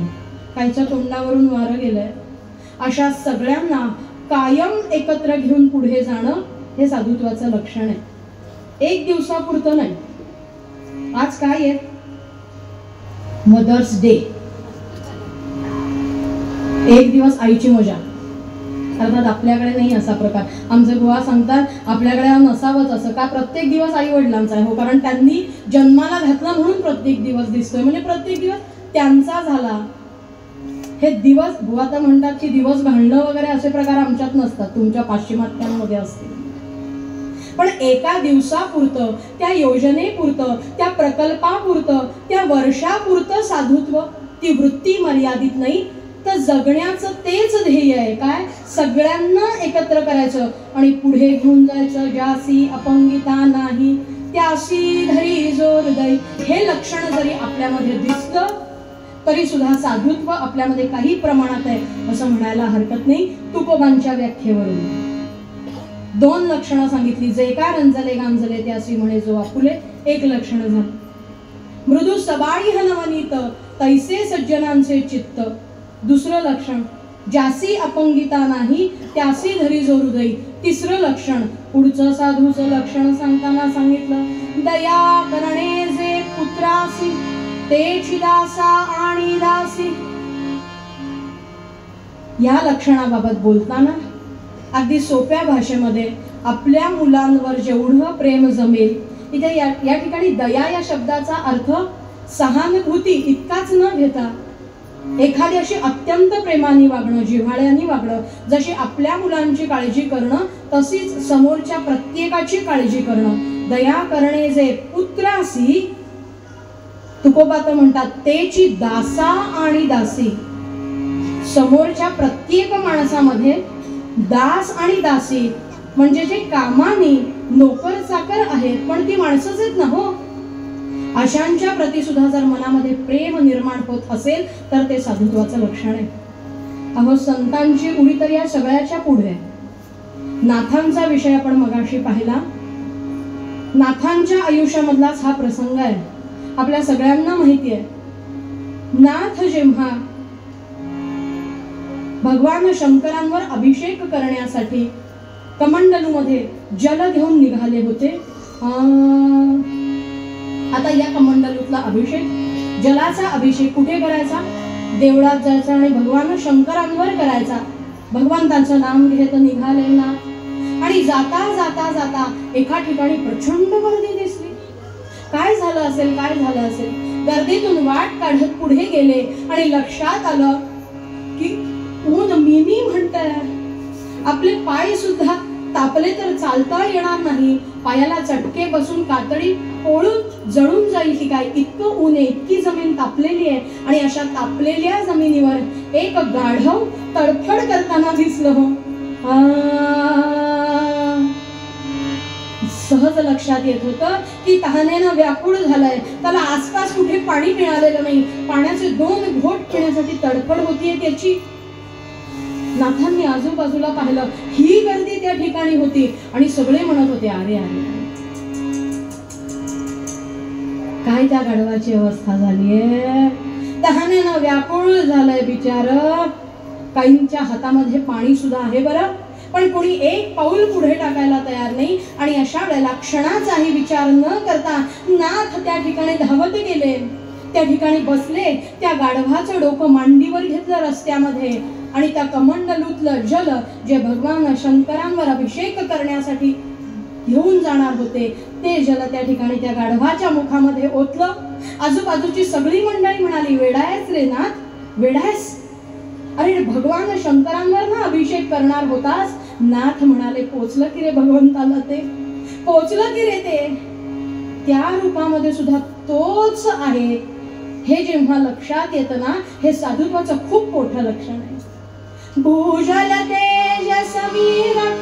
A: काहीच्या तोंडावरून वारं गेलंय. अशा सगळ्यांना कायम एकत्र घेऊन पुढे जाणं हे साधुत्वाचं लक्षण आहे. एक दिवसापुरतं नाही. आज काय आहे? Mother's Day. एक दिवस आईची मजा. अर्थात आपल्याकडे नाही असा प्रकार. आमचे बुवा सांगतात आपल्याकडे नसावंच असं का. प्रत्येक दिवस आई वडिलांचा आहे हो, कारण त्यांनी जन्माला घातला म्हणून प्रत्येक दिवस दिसतोय. म्हणजे प्रत्येक दिवस त्यांचा झाला. हे दिवस बुवा तर म्हणतात की दिवस घालणं वगैरे असे प्रकार आमच्यात नसतात, तुमच्या पाश्चिमात्यांमध्ये असतील. पण एका दिवसापुरतं, त्या योजनेपुरतं, त्या प्रकल्पापुरतं, त्या वर्षापुरतं साधुत्व, ती वृत्ती मर्यादित नाही, तर जगण्याचं तेच ध्येय आहे. काय? सगळ्यांना एकत्र करायचं आणि पुढे घेऊन जायचं. ज्यासी अपंगिता नाही त्यासी धरी जो हृदय. हे लक्षण जरी आपल्यामध्ये दिसलं तरी सुद्धा साधुत्व आपल्यामध्ये काही प्रमाणात आहे असं म्हणायला हरकत नाही. तुकोबांच्या व्याख्येवरून 2 लक्षणं सांगितली. जे का रंजले गांजले त्यासी म्हणे जो आपुले. एक लक्षण झालं. मृदू सबाळी हनवनीत तैसे सज्जनांचे चित्त. दुसरं लक्षण ज्यासी अपंगिता नाही त्यासी धरी जो हृदय. तिसरं लक्षण पुढचं साधूचं लक्षण सांगताना सांगितलं, दया करणे जे पुत्रासी तेची दासा आणि दासी. या लक्षणाबाबत बोलताना अगदी सोप्या भाषेमध्ये आपल्या मुलांवर जेवढं प्रेम जमेल, इथे या ठिकाणी दया या शब्दाचा अर्थ सहानुभूती इतकाच न घेता एखाद्याशी अत्यंत प्रेमाने वागणं, जिव्हाळ्याने वागणं. जशी आपल्या मुलांची काळजी करणं तशीच समोरच्या प्रत्येकाची काळजी करणं. दया करणे जे पुत्रासी, तुकोबा तर म्हणतात तेची दासा आणि दासी. समोरच्या प्रत्येक माणसामध्ये दास आणि दासी म्हणजे जे कामाने नोकर चाकर आहेत पण ती माणसंच आहेत ना हो, अशांच्या प्रती सुद्धा जर मनामध्ये प्रेम निर्माण होत असेल तर ते साधुत्वाचं लक्षण आहे. अहो, संतांची उडी तर या सगळ्याच्या पुढे आहे. नाथांचा विषय आपण मगाशी पाहिला. नाथांच्या आयुष्यामधलाच हा प्रसंग आहे. आपल्या सगळ्यांना माहिती आहे, नाथ जेव्हा भगवान शंकरांवर अभिषेक करण्यासाठी कमंडलूमध्ये जल घेऊन निघाले होते. आता या कमंडलूतला अभिषेक, जलाचा अभिषेक कुठे करायचा? देवळात जायचा आणि भगवान शंकरांवर करायचा. भगवंतांचं नाम घेत निघाले ना, आणि जाता जाता जाता एका ठिकाणी प्रचंड गर्दी दिसली. काय झालं असेल, काय झालं असेल? गर्दीतून वाट काढत पुढे गेले आणि लक्षात आलं की ऊन मिमी म्हणतंय. आपले पाय सुद्धा तापले तर चालता येणार नाही. पायाला चटके बसून कातडी पोळून जळून जाईल की काय, इतकं ऊन आहे, इतकी जमीन तापलेली आहे. आणि अशा तापलेल्या जमिनीवर एक गाढव तडफड करताना दिसलं हो. सहज लक्षात येत होतं की तहानेनं व्याकुळ झालाय, त्याला आसपास कुठे पाणी मिळालेलं नाही. पाण्याचे 2 घोट पिण्यासाठी तडफड होतीये त्याची. नाथांनी आजूबाजूला पाहिलं, ही गर्दी त्या ठिकाणी होती आणि सगळे म्हणत होते, अरे अरे काय त्या गाढवाची अवस्था झालीये, तहानेनं व्याकुळ झालंय बिचार. काहींच्या हातामध्ये पाणी सुद्धा आहे बरं, पण कोणी एक पाऊल पुढे टाकायला तयार नाही. आणि अशा वेळेला क्षणाचाही विचार न करता नाथ त्या ठिकाणी धावत गेले. त्या ठिकाणी बसले, त्या गाढवाचं डोकं मांडीवर घेतलं रस्त्यामध्ये आणि त्या कमंडलूतलं जल जे भगवान शंकरांवर अभिषेक करण्यासाठी घेऊन जाणार होते ते जल त्या ठिकाणी त्या गाढवाच्या मुखामध्ये ओतलं. आजूबाजूची सगळी मंडळी म्हणाली, वेडायस रे नाथ, वेडायस. अरे भगवान शंकरांवर ना अभिषेक करणार होतास. नाथ म्हणाले, पोचलं की रे भगवंताला, ते पोचलं की रे ते. त्या रूपामध्ये सुद्धा तोच आहे हे जेव्हा लक्षात येतं ना, हे साधुत्वाचं खूप मोठं लक्षण आहे. भूजल तेज समीरक,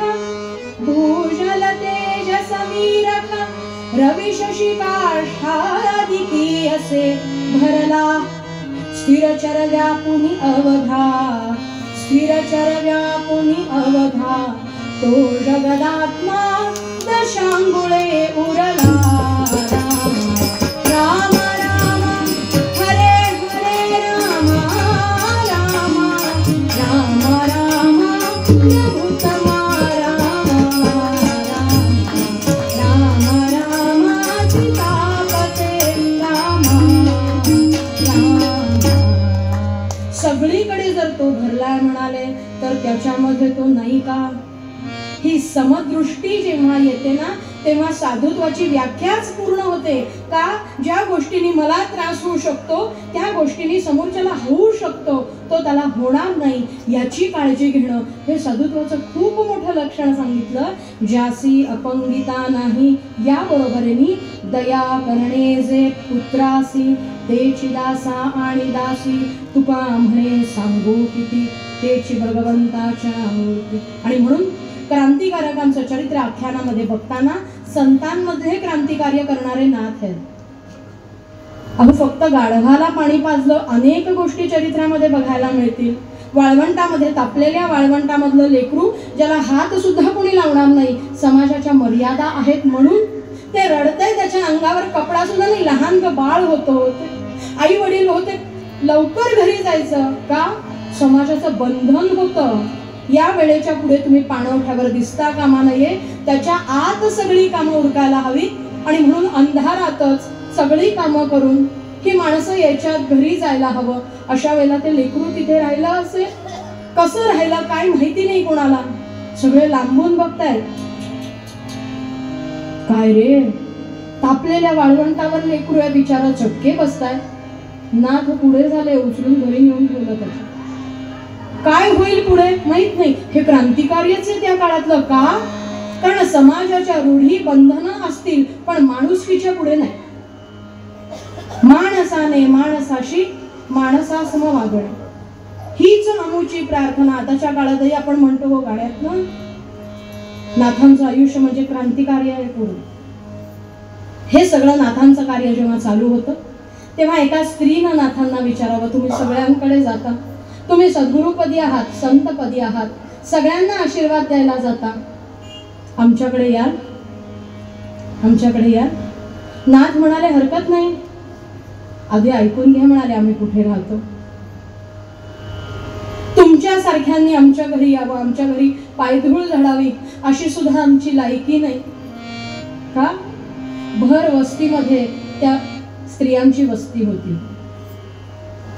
A: भूजल तेज समीरक, रवी शशी काष्ठादिकी असे भरला स्थिरचर व्यापुनी अवघा स्थिरचर व्यापुनी अवघा तो जगदात्मा दशांगुळे उरला राम राम हरे हरे राम राम राम राम प्रभुतमा राम राम राम राम सीतापते राम राम. सगळीकडे जर तो भरला म्हणाले तर त्याच्यामध्ये तो नाही का? ही समदृष्टी जेव्हा येते ना तेव्हा साधुत्वाची व्याख्याच पूर्ण होते का? ज्या गोष्टींनी मला त्रास होऊ शकतो त्या गोष्टींनी समोरच्याला होऊ शकतो तो त्याला होणार नाही याची काळजी घेणं हे साधुत्वाचं खूप मोठं लक्षण सांगितलं. ज्यासी अपंगिता नाही या बरोबरीने दया करणे जे पुत्रासी तेची दासा आणि दासी तुका म्हणे सांगू किती तेची भगवंताच्या मूर्ती. आणि म्हणून क्रांतिकारकांचं चरित्र आख्यानामध्ये बघताना संतांमध्ये क्रांतिकार्य करणारे नाथ आहेत. अहो फक्त गाढवाला पाणी पाजलं अनेक गोष्टी चरित्रामध्ये बघायला मिळतील. वाळवंटामध्ये तापलेल्या वाळवंटामधलं लेकरू ज्याला हात सुद्धा कोणी लावणार नाही, समाजाच्या मर्यादा आहेत म्हणून ते रडतंय, त्याच्या अंगावर कपडा सुद्धा नाही, लहान बाळ होते, आई वडील होते, लवकर घरी जायचं का? समाजाचं बंधन होतं. या वेळेच्या पुढे तुम्ही पाणवठ्यावर दिसता कामा नये. त्याच्या आत सगळी कामं उरकायला हवीत आणि म्हणून अंधारातच सगळी कामं करून ही माणसं याच्यात घरी जायला हवं. अशा वेळेला ते लेकरू तिथे राहिलं असेल, कसं राहिलं काय माहिती नाही कोणाला. सगळे लांबून बघतायत, काय रे तापलेल्या वाळवंटावर लेकरू आहे बिचारा, चटके बसताय. नाथ पुढे झाले, उचलून घरी नेऊन ठेवलं. त्याच्या काय होईल पुढे माहित नाही. हे क्रांतिकार्यच आहे त्या काळातलं का? कारण समाजाच्या रूढी बंधनं असतील पण माणुसकीच्या पुढे नाही. माणसाने माणसाशी माणसासम वागणे हीच नमूची प्रार्थना आताच्या काळातही आपण म्हणतो हो गाण्यात ना. नाथांचं आयुष्य म्हणजे क्रांतिकार्य आहे पूर्ण. हे सगळं नाथांचं कार्य जेव्हा चालू होतं तेव्हा एका स्त्रीनं नाथांना विचारावं, तुम्ही सगळ्यांकडे जाता, तुम्ही सद्गुरुपदी आहात, संतपदी आहात, सगळ्यांना आशीर्वाद द्यायला जाता, आमच्याकडे याल, आमच्याकडे याल. नाथ म्हणाले हरकत नाही, आधी ऐकून घ्या म्हणाले आम्ही कुठे राहतो. तुमच्या सारख्यांनी आमच्या घरी यावं, आमच्या घरी पायधूळ झाडावी अशी सुद्धा आमची लायकी नाही का? भर वस्तीमध्ये त्या स्त्रियांची वस्ती होती.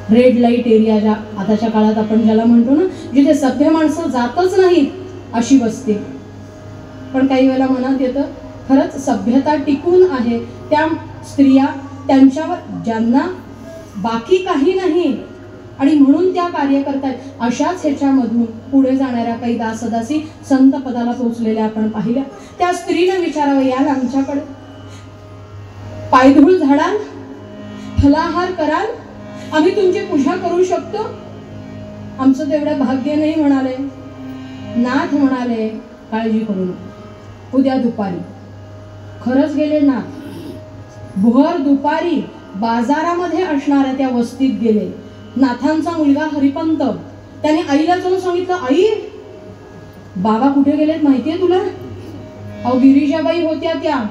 A: रेड लाईट एरिया ज्या आताच्या काळात आपण ज्याला म्हणतो ना, जिथे सभ्य माणसं जातच नाहीत अशी वस्ती. पण काही वेळेला मनात येतं खरंच सभ्यता टिकून आहे. त्या स्त्रिया त्यांच्यावर ज्यांना बाकी काही नाही आणि म्हणून त्या कार्य करतायत अशाच ह्याच्यामधून पुढे जाणाऱ्या काही दासदासी संत पदाला पोहोचलेल्या आपण पाहिल्या. त्या स्त्रीने विचारावं, याल आमच्याकडे, पायधूळ झाडाल, फलाहार कराल, आम्ही तुमची पूजा करू शकतो. आमचं तेवढं भाग्य नाही म्हणाले. नाथ म्हणाले काळजी करू नको, उद्या दुपारी. खरंच गेले नाथ. भर दुपारी बाजारामध्ये असणाऱ्या त्या वस्तीत गेले. नाथांचा मुलगा हरिपंत त्याने आईला जाऊन सांगितलं, आई बाबा कुठे गेलेत माहितीये तुला? अहो गिरिजाबाई होत्या त्या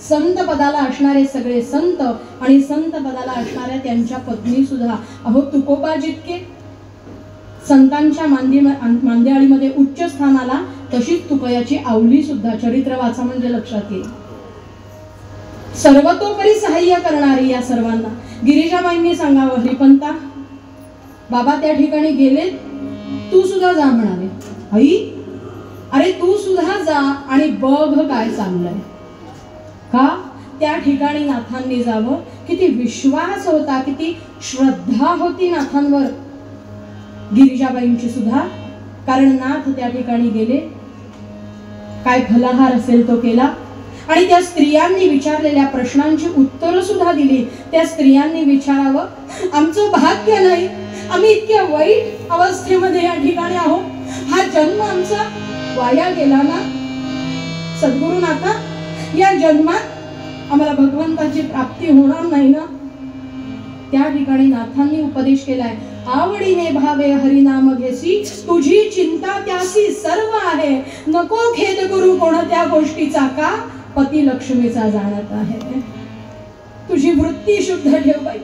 A: संत पदाला असणारे सगळे संत आणि संत पदाला असणाऱ्या त्यांच्या पत्नी सुद्धा. अहो तुकोबा जितके संतांच्या मांदियाळीमध्ये उच्च स्थानाला तशीच तुकयाची आवली सुद्धा. चरित्र वाचा म्हणजे लक्षात येईल. सर्वतोपरी सहाय्य करणारी या सर्वांना. गिरिजाबाईंनी सांगावं, हरिपंता बाबा त्या ठिकाणी गेलेत, तू सुद्धा जा म्हणाले. आई अरे तू सुद्धा जा आणि बघ काय चाललंय का? त्या ठिकाणी नाथांनी जावं. किती विश्वास होता, किती श्रद्धा होती नाथांवर गिरिजाबाईंची सुद्धा. कारण नाथ त्या ठिकाणी गेले, काय फलाहार असेल तो केला आणि त्या स्त्रियांनी विचारलेल्या प्रश्नांची उत्तरं सुद्धा दिली. त्या स्त्रियांनी विचारावं, आमचं भाग्य नाही, आम्ही इतक्या वाईट अवस्थेमध्ये या ठिकाणी आहोत, हा जन्म आमचा वाया गेला ना. सद्गुरुनाथा या जन्मात आम्हाला भगवंताची प्राप्ती होणार नाही ना, त्या ठिकाणी नाथांनी उपदेश केलाय, आवडीने भावे हरिनाम घेसी, तुझी चिंता त्यासी सर्व आहे, नको खेद करू कोणत्या गोष्टीचा, का पती लक्ष्मीचा जाणत आहे. तुझी वृत्ती शुद्ध ठेव बाई,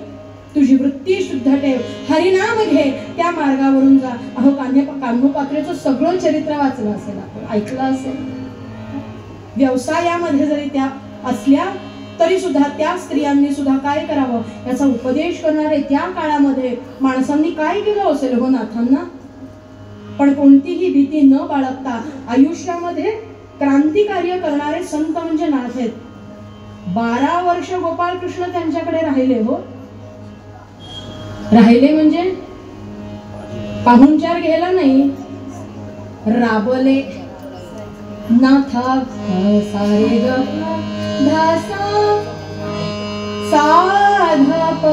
A: तुझी वृत्ती शुद्ध ठेव, हरिनाम घे, त्या मार्गावरून जा. अहो कान्होपात्रेचं सगळं चरित्र वाचलं असेल, आपण ऐकलं असेल. व्यवसायामध्ये जरी त्या असल्या तरी सुद्धा त्या स्त्रियांनी सुद्धा काय करावं याचा उपदेश करणारे त्या काळामध्ये माणसांनी काय केलं असेल हो नाथांना. पण कोणतीही भीती न बाळगता आयुष्यामध्ये क्रांतिकार्य करणारे संत म्हणजे नाथ आहेत. 12 वर्ष गोपाळकृष्ण त्यांच्याकडे राहिले हो. राहिले म्हणजे पाहुणचार घ्यायला नाही, राबले. नाथा सारे ग धासा साधाप,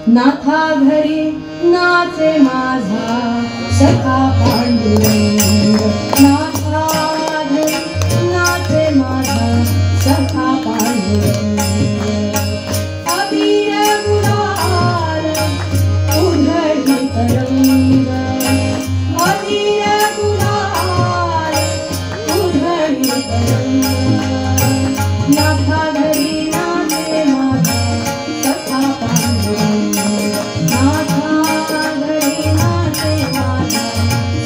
A: नाथा घरी नाचे माझा सखा पांडुरंग, नाथा घरी नाचे माझा सखा पांडुरंग. अबीर गुलाल उधळी तरंग, अबीर गुलाल उधळी तरंग, नाथा घरी नाचे माझा सखा पांडुरंग, नाथा घरी नाचे माझा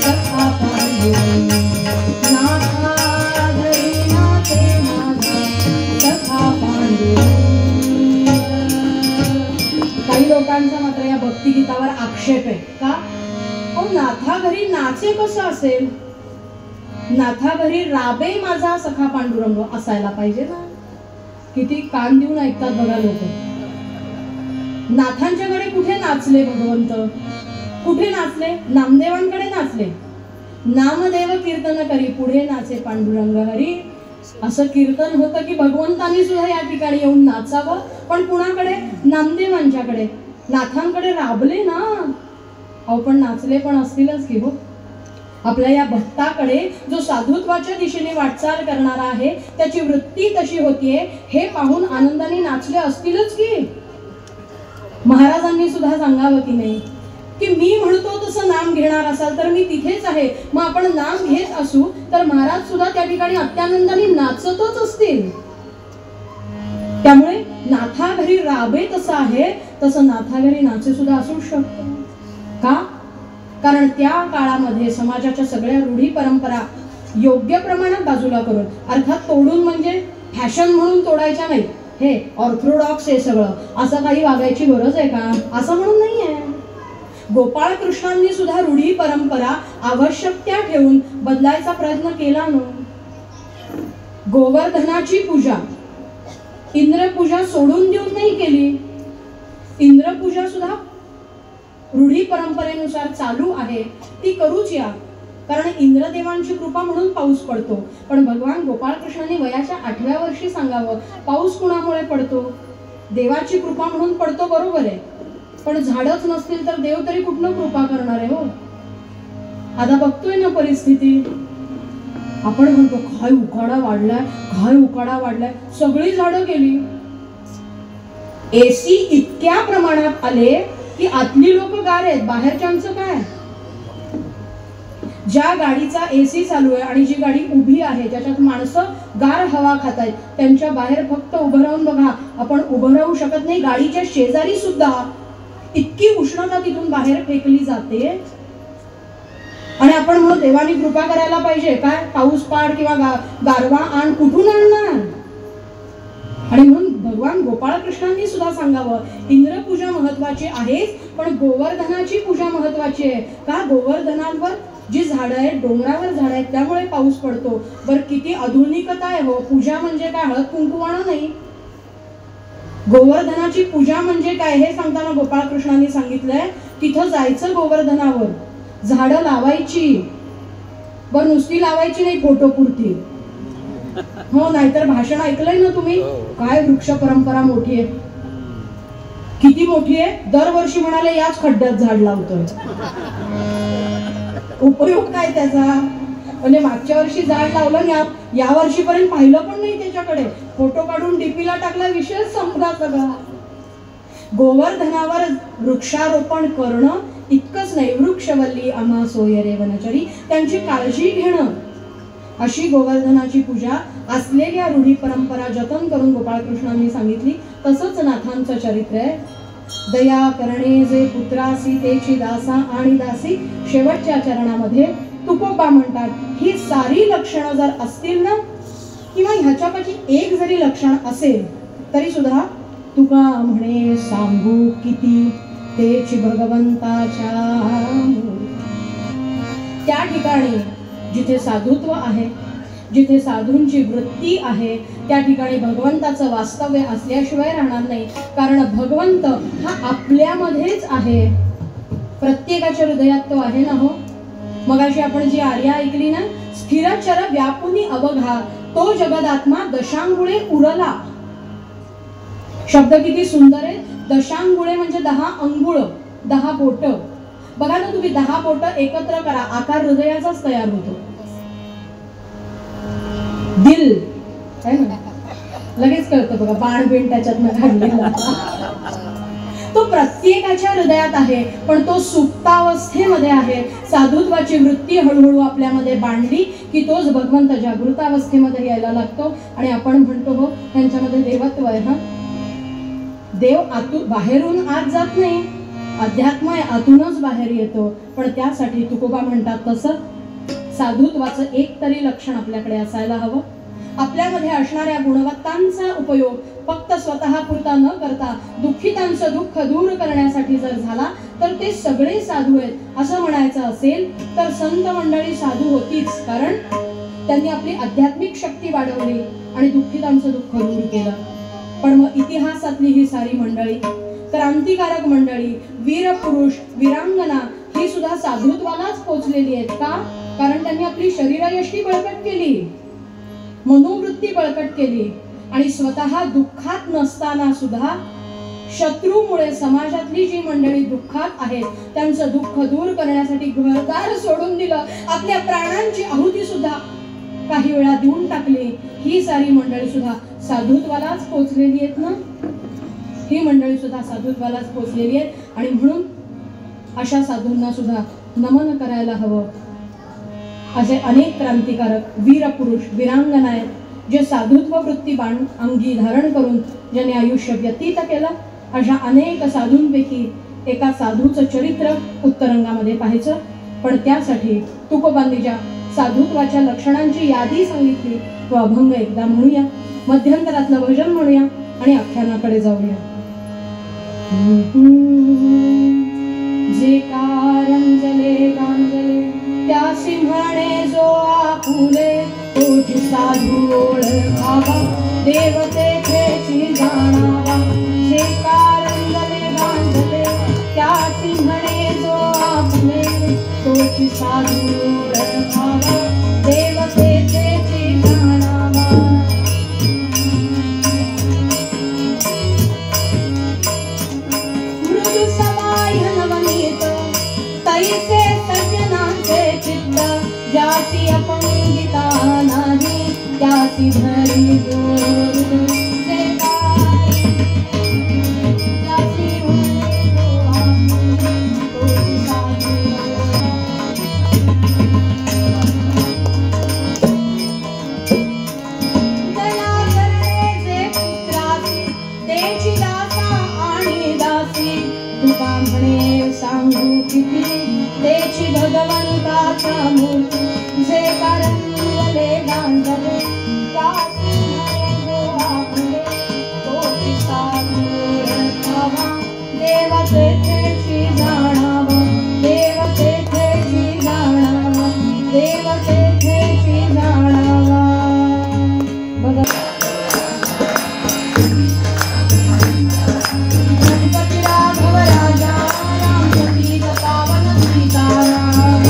A: सखा पांडुरंग, नाथा घरी नाचे माझा सखा पांडुरंग. काही लोकांचा मात्र या भक्तिगीतावर आक्षेप आहे का, हो नाथा घरी नाचे कसं असेल, नाथा घरी राबे माझा सखा पांडुरंग असायला पाहिजे ना. किती कान देऊन ऐकतात बघा लोक. नाथांच्याकडे कुठे नाचले भगवंत, कुठे नाचले, नामदेवांकडे नाचले. नामदेव कीर्तन करी पुढे नाचे पांडुरंग हरी, असं कीर्तन होतं की भगवंतांनी सुद्धा या ठिकाणी येऊन नाचावं. पण कुणाकडे, नामदेवांच्याकडे, नाथांकडे राबले ना. अहो पण नाचले पण असतीलच की हो. आपल्या या भक्ताकडे जो साधुत्वाच्या दिशेने वाटचाल करणारा आहे त्याची वृत्ती तशी होतीये हे पाहून आनंदाने नाचले असतीलच की. महाराजांनी सुद्धा सांगावं की नाही की मी म्हणतो तसं नाम घेणार असाल तर मी तिथेच आहे. मग आपण नाम घेत असू तर महाराज सुद्धा त्या ठिकाणी अत्यानंदाने नाचतच असतील. त्यामुळे नाथा घरी राबे तसं आहे तसं नाथा घरी नाचे सुद्धा असू शकतं. का, कारण त्या काळामध्ये समाजाच्या सगळ्या रूढी परंपरा योग्य प्रमाणात बाजूला करून, अर्थात तोडून म्हणजे फॅशन म्हणून तोडायच्या नाही, हे ऑर्थोडॉक्स हे सगळं असं काही वागायची गरज आहे का, असं म्हणून नाहीये. गोपाळकृष्णांनी सुद्धा रूढी परंपरा आवश्यक त्या ठेवून बदलायचा प्रयत्न केला ना. गोवर्धनाची पूजा इंद्रपूजा सोडून देऊन नाही केली. इंद्रपूजा सुद्धा रूढी परंपरेनुसार चालू आहे, ती करूच या. कारण इंद्रदेवांची कृपा म्हणून पाऊस पडतो. पण भगवान गोपाळकृष्णांनी वयाच्या 8व्या वर्षी सांगावं पाऊस कुणामुळे पडतो, देवाची कृपा म्हणून पडतो, बरोबर आहे. पण झाडच नसतील तर देव तरी कुठनं कृपा करणार आहे हो. आता बघतोय ना परिस्थिती, आपण म्हणतो काय उकाडा वाढलाय, काय उकाडा वाढलाय, सगळी झाडं गेली. एसी इतक्या प्रमाणात आले की आतली लोक गार आहेत, बाहेरच्यांचं काय. ज्या गाडीचा एसी चालू आहे आणि जी गाडी उभी आहे ज्याच्यात माणसं गार हवा खात आहेत त्यांच्या बाहेर फक्त उभं राहून बघा, आपण उभं राहू शकत नाही. गाडीच्या शेजारी सुद्धा इतकी उष्णता तिथून बाहेर फेकली जाते. आणि आपण म्हणून देवानी कृपा करायला पाहिजे, काय पाऊस पाड किंवा गारवा आण, कुठून आणणार. आणि म्हणून भगवान गोपाळकृष्णांनी सुद्धा सांगावं इंद्रपूजा महत्वाची आहे पण गोवर्धनाची पूजा महत्वाची आहे. का, गोवर्धनावर जी झाडं आहेत, डोंगरावर झाडं आहेत, त्यामुळे पाऊस पडतो. बरं किती आधुनिकता आहे हो. पूजा म्हणजे काय, हळद कुंकुवाणं नाही. गोवर्धनाची पूजा म्हणजे काय हे सांगताना गोपाळकृष्णांनी सांगितलंय तिथं जायचं, गोवर्धनावर झाडं लावायची. बरं नुसती लावायची नाही फोटोपुरती, हो, नाहीतर भाषण ऐकलंय ना तुम्ही, काय वृक्ष परंपरा मोठी आहे, किती मोठी आहे. दरवर्षी म्हणाले याच खड्ड्यात झाड लावतोय, उपयोग काय त्याचा. म्हणजे मागच्या वर्षी झाड लावलं आणि या वर्षीपर्यंत पाहिलं पण नाही त्याच्याकडे, फोटो काढून डीपीला टाकला, विषय संपला सगळा. गोवर्धनावर वृक्षारोपण करणं इतकंच नाही, वृक्षवल्ली आम्हा सोय रे वनचरी, त्यांची काळजी घेणं, अशी गोवर्धनाची पूजा असलेल्या रूढी परंपरा जतन करून गोपाळकृष्णांनी सांगितली. तसंच नाथांचं चरित्र आहे. दया करणे जे पुत्रासी तेची दासा आणि दासी, शेवटच्या चरणामध्ये तुकोबा म्हणतात ही सारी लक्षणं जर असतील ना, किंवा ह्याच्यापैकी एक जरी लक्षण असेल तरी सुद्धा तुका म्हणे सांगू किती तेची भगवंताच्या. त्या ठिकाणी जिथे साधुत्व आहे, जिथे साधूंची वृत्ती आहे, त्या ठिकाणी भगवंताचं वास्तव्य असल्याशिवाय राहणार नाही. कारण भगवंत हा आपल्यामध्येच आहे, प्रत्येकाच्या हृदयात तो आहे ना. हो, मगाशी आपण जी आर्या ऐकली ना, स्थिरचर व्यापुनी अवघा तो जगदात्मा दशांगुळे उरला. शब्द किती सुंदर आहे. दशांगुळे म्हणजे 10 अंगुळ, 10 बोट. बघा ना तुम्ही, 10 बोट एकत्र करा, आकार हृदयाचाच तयार होतो. दिल आहे ना, लगेच कळतं बघा, बाण बिण त्याच्यातनं काढलेला तो प्रत्येकाच्या हृदयात आहे. पण तो सुप्तावस्थेमध्ये आहे. साधुत्वाची वृत्ती हळूहळू आपल्यामध्ये बांधली की तोच भगवंत जागृतावस्थेमध्ये यायला लागतो. आणि आपण म्हणतो हो त्यांच्यामध्ये देवत्व आहे. हा, देव बाहेरून आत जात नाही, अध्यात्म आहे, आतूनच बाहेर येतो. पण त्यासाठी तुकोबा म्हणतात तसं साधुत्वाचं एक तरी लक्षण आपल्याकडे असायला हवं. आपल्यामध्ये असणाऱ्या गुणवत्तांचा उपयोग फक्त स्वतः पुरता न करता दुःखितांचं दुःख दूर करण्यासाठी जर झाला तर ते सगळे साधू आहेत असं म्हणायचं असेल तर संत मंडळी साधू होतीच. कारण त्यांनी आपली आध्यात्मिक शक्ती वाढवली आणि दुःखितांचं दुःख दूर केलं. पण मग इतिहासातली ही सारी मंडळी, क्रांतिकारक मंडळी, वीर पुरुष, वीरांगना ही सुद्धा साधुत्वालाच पोचलेली आहेत. का? कारण त्यांनी आपली शरीरयष्टी बळकट केली, मनोवृत्ती बळकट केली आणि स्वतः दुःखात नसताना सुद्धा शत्रूमुळे समाजातली जी मंडळी दुःखात आहेत त्यांचं दुःख दूर करण्यासाठी घरदार सोडून दिलं, आपल्या प्राणांची आहुती सुद्धा काही वेळा देऊन टाकली. ही सारी मंडळी सुद्धा साधुत्वालाच पोचलेली आहेत ना. ही मंडळी सुद्धा साधुत्वालाच पोचलेली आहेत आणि म्हणून अशा साधूंना सुद्धा नमन करायला हवं. असे अनेक क्रांतिकारक वीर पुरुष, वीरांगना आहेत जे साधुत्व वृत्ती अंगी धारण करून ज्यांनी आयुष्य व्यतीत केलं. अशा अनेक साधूंपैकी एका साधूचं चरित्र उत्तरंगामध्ये पाहायचं. पण त्यासाठी तुकोबांनी ज्या साधुत्वाच्या लक्षणांची यादी सांगितली तो अभंग एकदा म्हणूया, मध्यंतरातलं भजन म्हणूया आणि आख्यानाकडे जाऊया. जे कारंजले गांजले त्या सिंहणे जो आपुले तोची साधू ओळखावा देवतेची जाणावा. जे कारंजले गांजले त्या सिंहणे जो आपुले तोची साधू ओळखावा देवतेची जाणावा. मृदू समाय नवनीत तैसे सज्जनांचे चित्त ज्यासी अपंगिता नाही त्यासी धरी जोर. सांगू किती तेची भगवंताचा मूर्ती. जे कारंजले गांजले त्या सिंहणे जो आपुले तोची साधू ओळखावा देवतेची जाणावा. देवतेची जाणावा. देवतेची जाणावा. गणपती राघव राजा पावन सीताराम.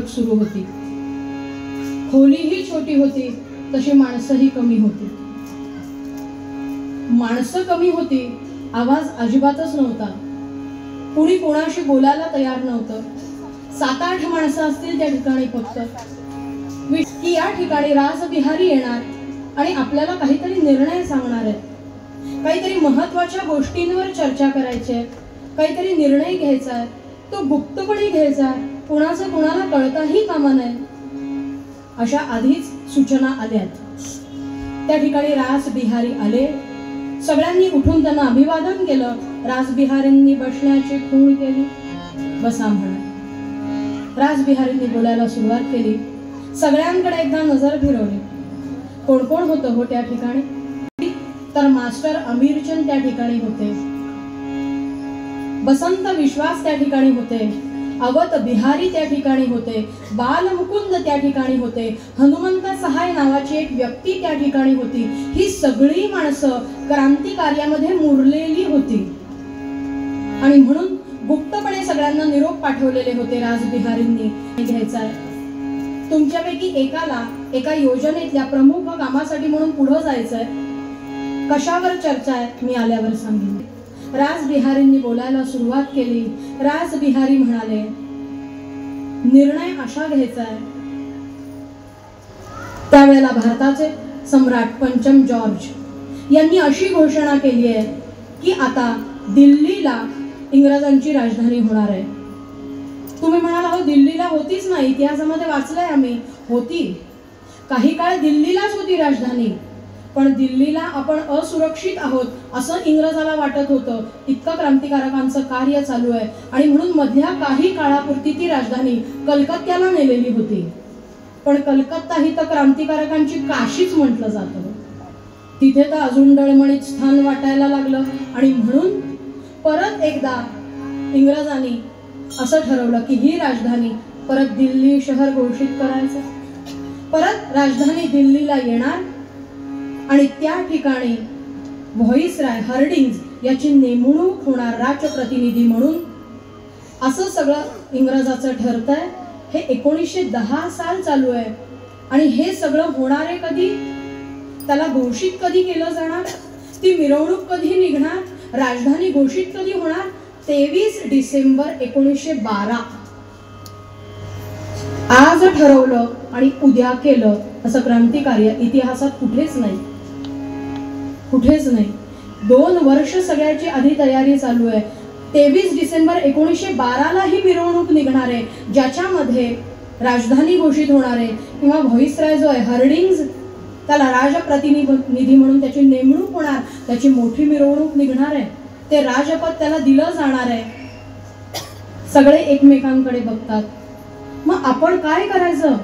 A: बैठक सुरू होती. खोलीही छोटी होती, तशी माणसंही कमी होती. माणसं कमी होती, आवाज अजिबातच नव्हता. कुणी कोणाशी बोलायला तयार नव्हतं. 7-8 माणसं असतील त्या ठिकाणी फक्त. की या ठिकाणी रासबिहारी येणार आणि आपल्याला काहीतरी निर्णय सांगणार आहेत, काहीतरी महत्वाच्या गोष्टींवर चर्चा करायची आहे, काहीतरी निर्णय घ्यायचा आहे. तो गुप्तपणे घ्यायचा आहे, कुणाचं कुणाला कळताही कामा नये. अशा आधीच सूचना आल्यात. त्या ठिकाणी रासबिहारी आले. सगळ्यांनी उठून त्यांना अभिवादन केलं. रासबिहारींनी बसण्याची खूण केली. बसा म्हणा. रासबिहारींनी बोलायला सुरुवात केली. सगळ्यांकडे एकदा नजर फिरवली. कोण कोण होतं हो त्या ठिकाणी? तर मास्टर अमीरचंद त्या ठिकाणी होते, बसंत विश्वास त्या ठिकाणी होते, अवध बिहारी त्या ठिकाणी होते, बालमुकुंद त्या ठिकाणी होते, हनुमंत सहाय नावाची एक व्यक्ती त्या ठिकाणी होती. ही सगळी माणसं क्रांती कार्यामध्ये मुरलेली होती आणि म्हणून गुप्तपणे सगळ्यांना निरोप पाठवलेले होते रासबिहारींनी. घ्यायचा आहे तुमच्यापैकी एकाला एका योजनेतल्या प्रमुख कामासाठी म्हणून पुढे जायचंय. कशावर चर्चा आहे मी आल्यावर सांगेन. रासबिहारींनी बोलायला सुरुवात केली. रासबिहारी म्हणाले, निर्णय अशा घ्यायचा आहे. त्यावेळेला भारताचे सम्राट पंचम जॉर्ज यांनी अशी घोषणा केली आहे की आता दिल्लीला इंग्रजांची राजधानी होणार आहे. तुम्ही म्हणाला हो दिल्लीला होतीच नाही, इतिहासामध्ये वाचलंय आम्ही. होती, काही काळ दिल्लीलाच होती राजधानी, पण दिल्लीला आपण असुरक्षित आहोत असं इंग्रजाला वाटत होतं. इतकं क्रांतिकारकांचं कार्य चालू आहे आणि म्हणून मधल्या काही काळापुरती ती राजधानी कलकत्त्याला नेलेली होती. पण कलकत्ता ही तर क्रांतिकारकांची काशीच म्हटलं जातं. तिथे तर अजून डळमळीत स्थान वाटायला लागलं आणि म्हणून परत एकदा इंग्रजांनी असं ठरवलं की ही राजधानी परत दिल्ली शहर घोषित करायचं. परत राजधानी दिल्लीला येणार आणि त्या ठिकाणी व्हॉइसराय हर्डिंग्ज याची नेमणूक होणार राजप्रतिनिधी म्हणून. असं सगळं इंग्रजाचं ठरतंय. हे 1910 साल चालू आहे आणि हे सगळं होणार आहे कधी? त्याला घोषित कधी केलं जाणार? ती मिरवणूक कधी निघणार? राजधानी घोषित कधी होणार? 23 डिसेंबर 1912. आज ठरवलं आणि उद्या केलं असं क्रांतिकार्य इतिहासात कुठेच नाही, कुठेच नाही. 2 वर्ष सगळ्याची आधी तयारी चालू आहे. 23 डिसेंबर 1912 ही मिरवणूक निघणार आहे ज्याच्यामध्ये राजधानी घोषित होणार आहे किंवा व्हॉइसराय जो आहे हर्डिंग्ज त्याला राजप्रतिनिधी म्हणून त्याची नेमणूक होणार. त्याची मोठी मिरवणूक निघणार आहे. ते राजपद त्याला दिलं जाणार आहे. सगळे एकमेकांकडे बघतात. मग आपण काय करायचं?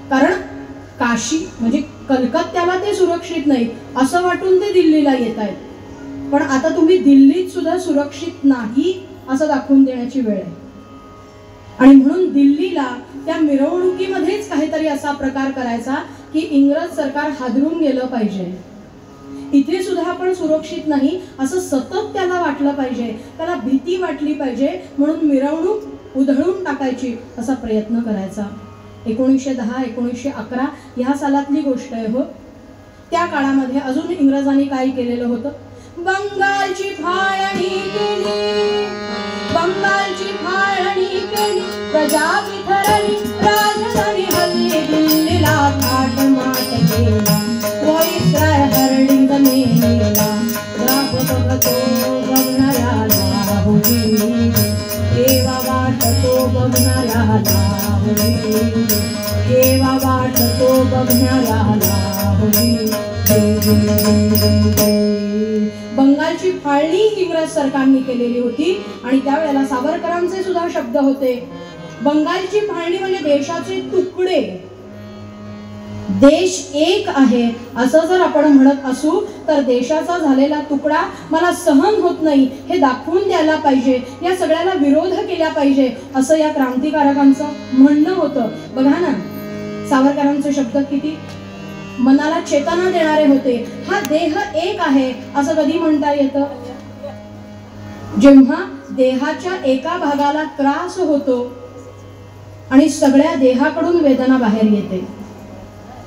A: कारण काशी म्हणजे कलकत्त्याला ते सुरक्षित नाही असं वाटून ते दिल्लीला येत आहेत. पण आता तुम्ही दिल्लीत सुद्धा सुरक्षित नाही असं दाखवून देण्याची वेळ आहे. आणि म्हणून दिल्लीला त्या मिरवणुकीमध्येच काहीतरी असा प्रकार करायचा की इंग्रज सरकार हादरून गेलं पाहिजे. इथे सुद्धा आपण सुरक्षित नाही असं सतत त्याला वाटलं पाहिजे, त्याला भीती वाटली पाहिजे, म्हणून मिरवणूक उधळून टाकायची असा प्रयत्न करायचा. 1910-1911 ह्या सालातली गोष्ट आहे हो. त्या काळामध्ये अजून इंग्रजांनी काय केलेलं होतं? बंगालची फाळणी केली, बंगालची फाळणी केली, प्रजा बिथरली, राजधानी हल्ली दिल्लीला थाटमाट केला, व्हॉइसराय हर्डिंग नेला, ग्राफ बघतो बघणाऱ्याला होई, केव्हा वाटतो बघणाऱ्याला होई, केव्हा वाटतो बघणाऱ्याला होई. बंगालची फाळणी इंग्रज सरकारने केलेली होती आणि त्यावेळेला सावरकरांचे सुद्धा शब्द होते. बंगालची फाळणी म्हणजे देशाचे तुकडे. देश एक आहे असं जर आपण म्हणत असू तर देशाचा झालेला तुकडा मला सहन होत नाही हे दाखवून द्यायला पाहिजे, या सगळ्याला विरोध केला पाहिजे असं या क्रांतिकारकांचं म्हणणं होतं. बघा ना, सावरकरांचे शब्द किती मनाला चेतना देणारे होते. हा देह एक आहे असं कधी म्हणता येतं? जेव्हा देहाच्या एका भागाला त्रास होतो आणि सगळ्या देहाकडून वेदना बाहेर येते.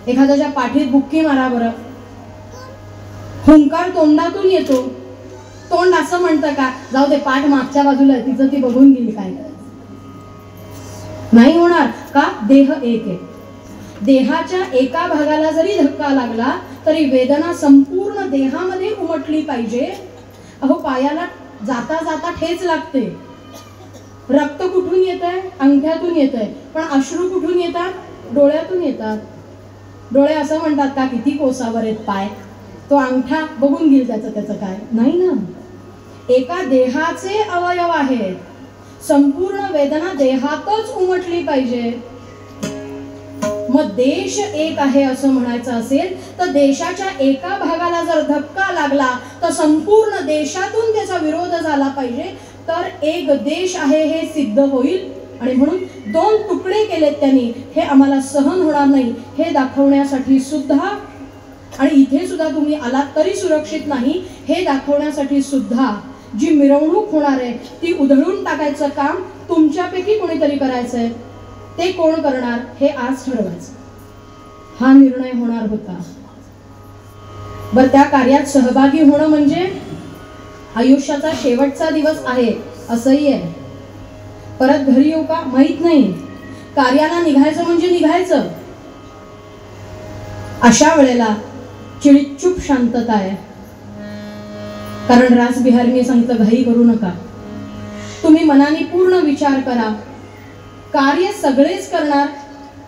A: एखाद्याच्या पाठीत बुक्की मारा बरं, हुंकार तोंडातून येतो. तोंड असं म्हणतं का जाऊ दे पाठ मागच्या बाजूला आहे, तिचं ती बघून गेली, काय नाही होणार का? देह एक आहे. देहाच्या एका भागाला जरी धक्का लागला तरी वेदना संपूर्ण देहामध्ये उमटली पाहिजे. अहो पायाला जाता जाता ठेच लागते. रक्त कुठून येत आहे? अंगठ्यातून येत आहे. पण अश्रू कुठून येतात? डोळ्यातून येतात. डोळे असं म्हणतात का किती कोसावर आहेत पाय, तो अंगठा बघून घेईल त्याचं काय? नाही ना. एका देहाचे अवयव आहेत. संपूर्ण वेदना देहातच उमटली पाहिजे. मग देश एक आहे असं म्हणायचं असेल तर देशाच्या एका भागाला जर धक्का लागला तर संपूर्ण देशातून त्याचा विरोध झाला पाहिजे, तर एक देश आहे हे सिद्ध होईल. आणि म्हणून 2 तुकडे केलेत त्यांनी, हे आम्हाला सहन होणार नाही हे दाखवण्यासाठी सुद्धा, आणि इथे सुद्धा तुम्ही आलात तरी सुरक्षित नाही हे दाखवण्यासाठी सुद्धा जी मिरवणूक होणार आहे ती उधळून टाकायचं काम तुमच्यापैकी कोणीतरी करायचंय. ते कोण करणार हे आज ठरवायचं. हा निर्णय होणार होता. बरं, त्या कार्यात सहभागी होणं म्हणजे आयुष्याचा शेवटचा दिवस आहे असंही आहे. परत घरी येऊ का माहित नाही. कार्याला निघायचं म्हणजे निघायचं. अशा वेळेला चिडीचूप शांतता आहे. कारण रासबिहारीने सांगितलं घाई करू नका. तुम्ही मनाने पूर्ण विचार करा. कार्य सगळेच करणार,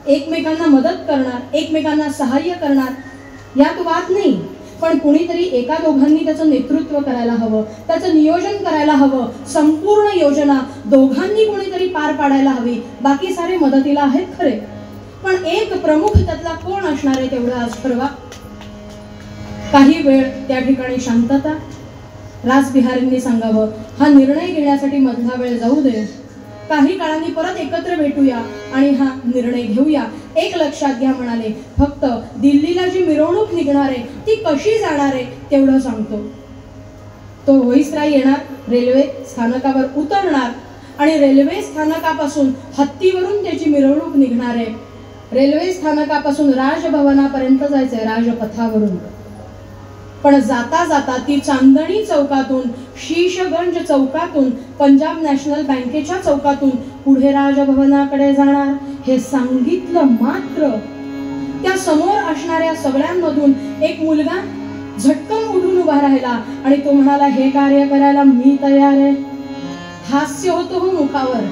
A: एकमेकांना मदत करणार, एकमेकांना सहाय्य करणार, यात वाद नाही. पण कुणीतरी एका दोघांनी त्याचं नेतृत्व करायला हवं, त्याचं नियोजन करायला हवं. संपूर्ण योजना दोघांनी कोणीतरी पार पाडायला हवी. बाकी सारे मदतीला आहेत खरे, पण एक प्रमुख त्यातला कोण असणार आहे तेवढं आज ठरवा. काही वेळ त्या ठिकाणी शांतता. रासबिहारींनी सांगावं हा निर्णय घेण्यासाठी मधला वेळ जाऊ दे. काही काळांनी परत एकत्र भेटूया आणि हा निर्णय घेऊया. एक लक्षात घ्या म्हणाले, फक्त दिल्लीला जी मिरवणूक निघणार आहे ती कशी जाणार आहे तेवढं सांगतो. तो व्हॉइसराय येणार, रेल्वे स्थानकावर उतरणार आणि रेल्वे स्थानकापासून हत्तीवरून त्याची मिरवणूक निघणार आहे. रेल्वे स्थानकापासून राजभवनापर्यंत जायचंय राजपथावरून. पण जाता जाता ती चांदणी चौकातून, शीशगंज चौकातून, पंजाब नॅशनल बँकेच्या चौकातून पुढे राजभवनाकडे जाणार हे सांगितलं मात्र त्या समोर असणाऱ्या सगळ्यांमधून एक मुलगा झटकन उठून उभा राहिला आणि तो म्हणाला हे कार्य करायला मी तयार आहे. हास्य होतो हो मुखावर.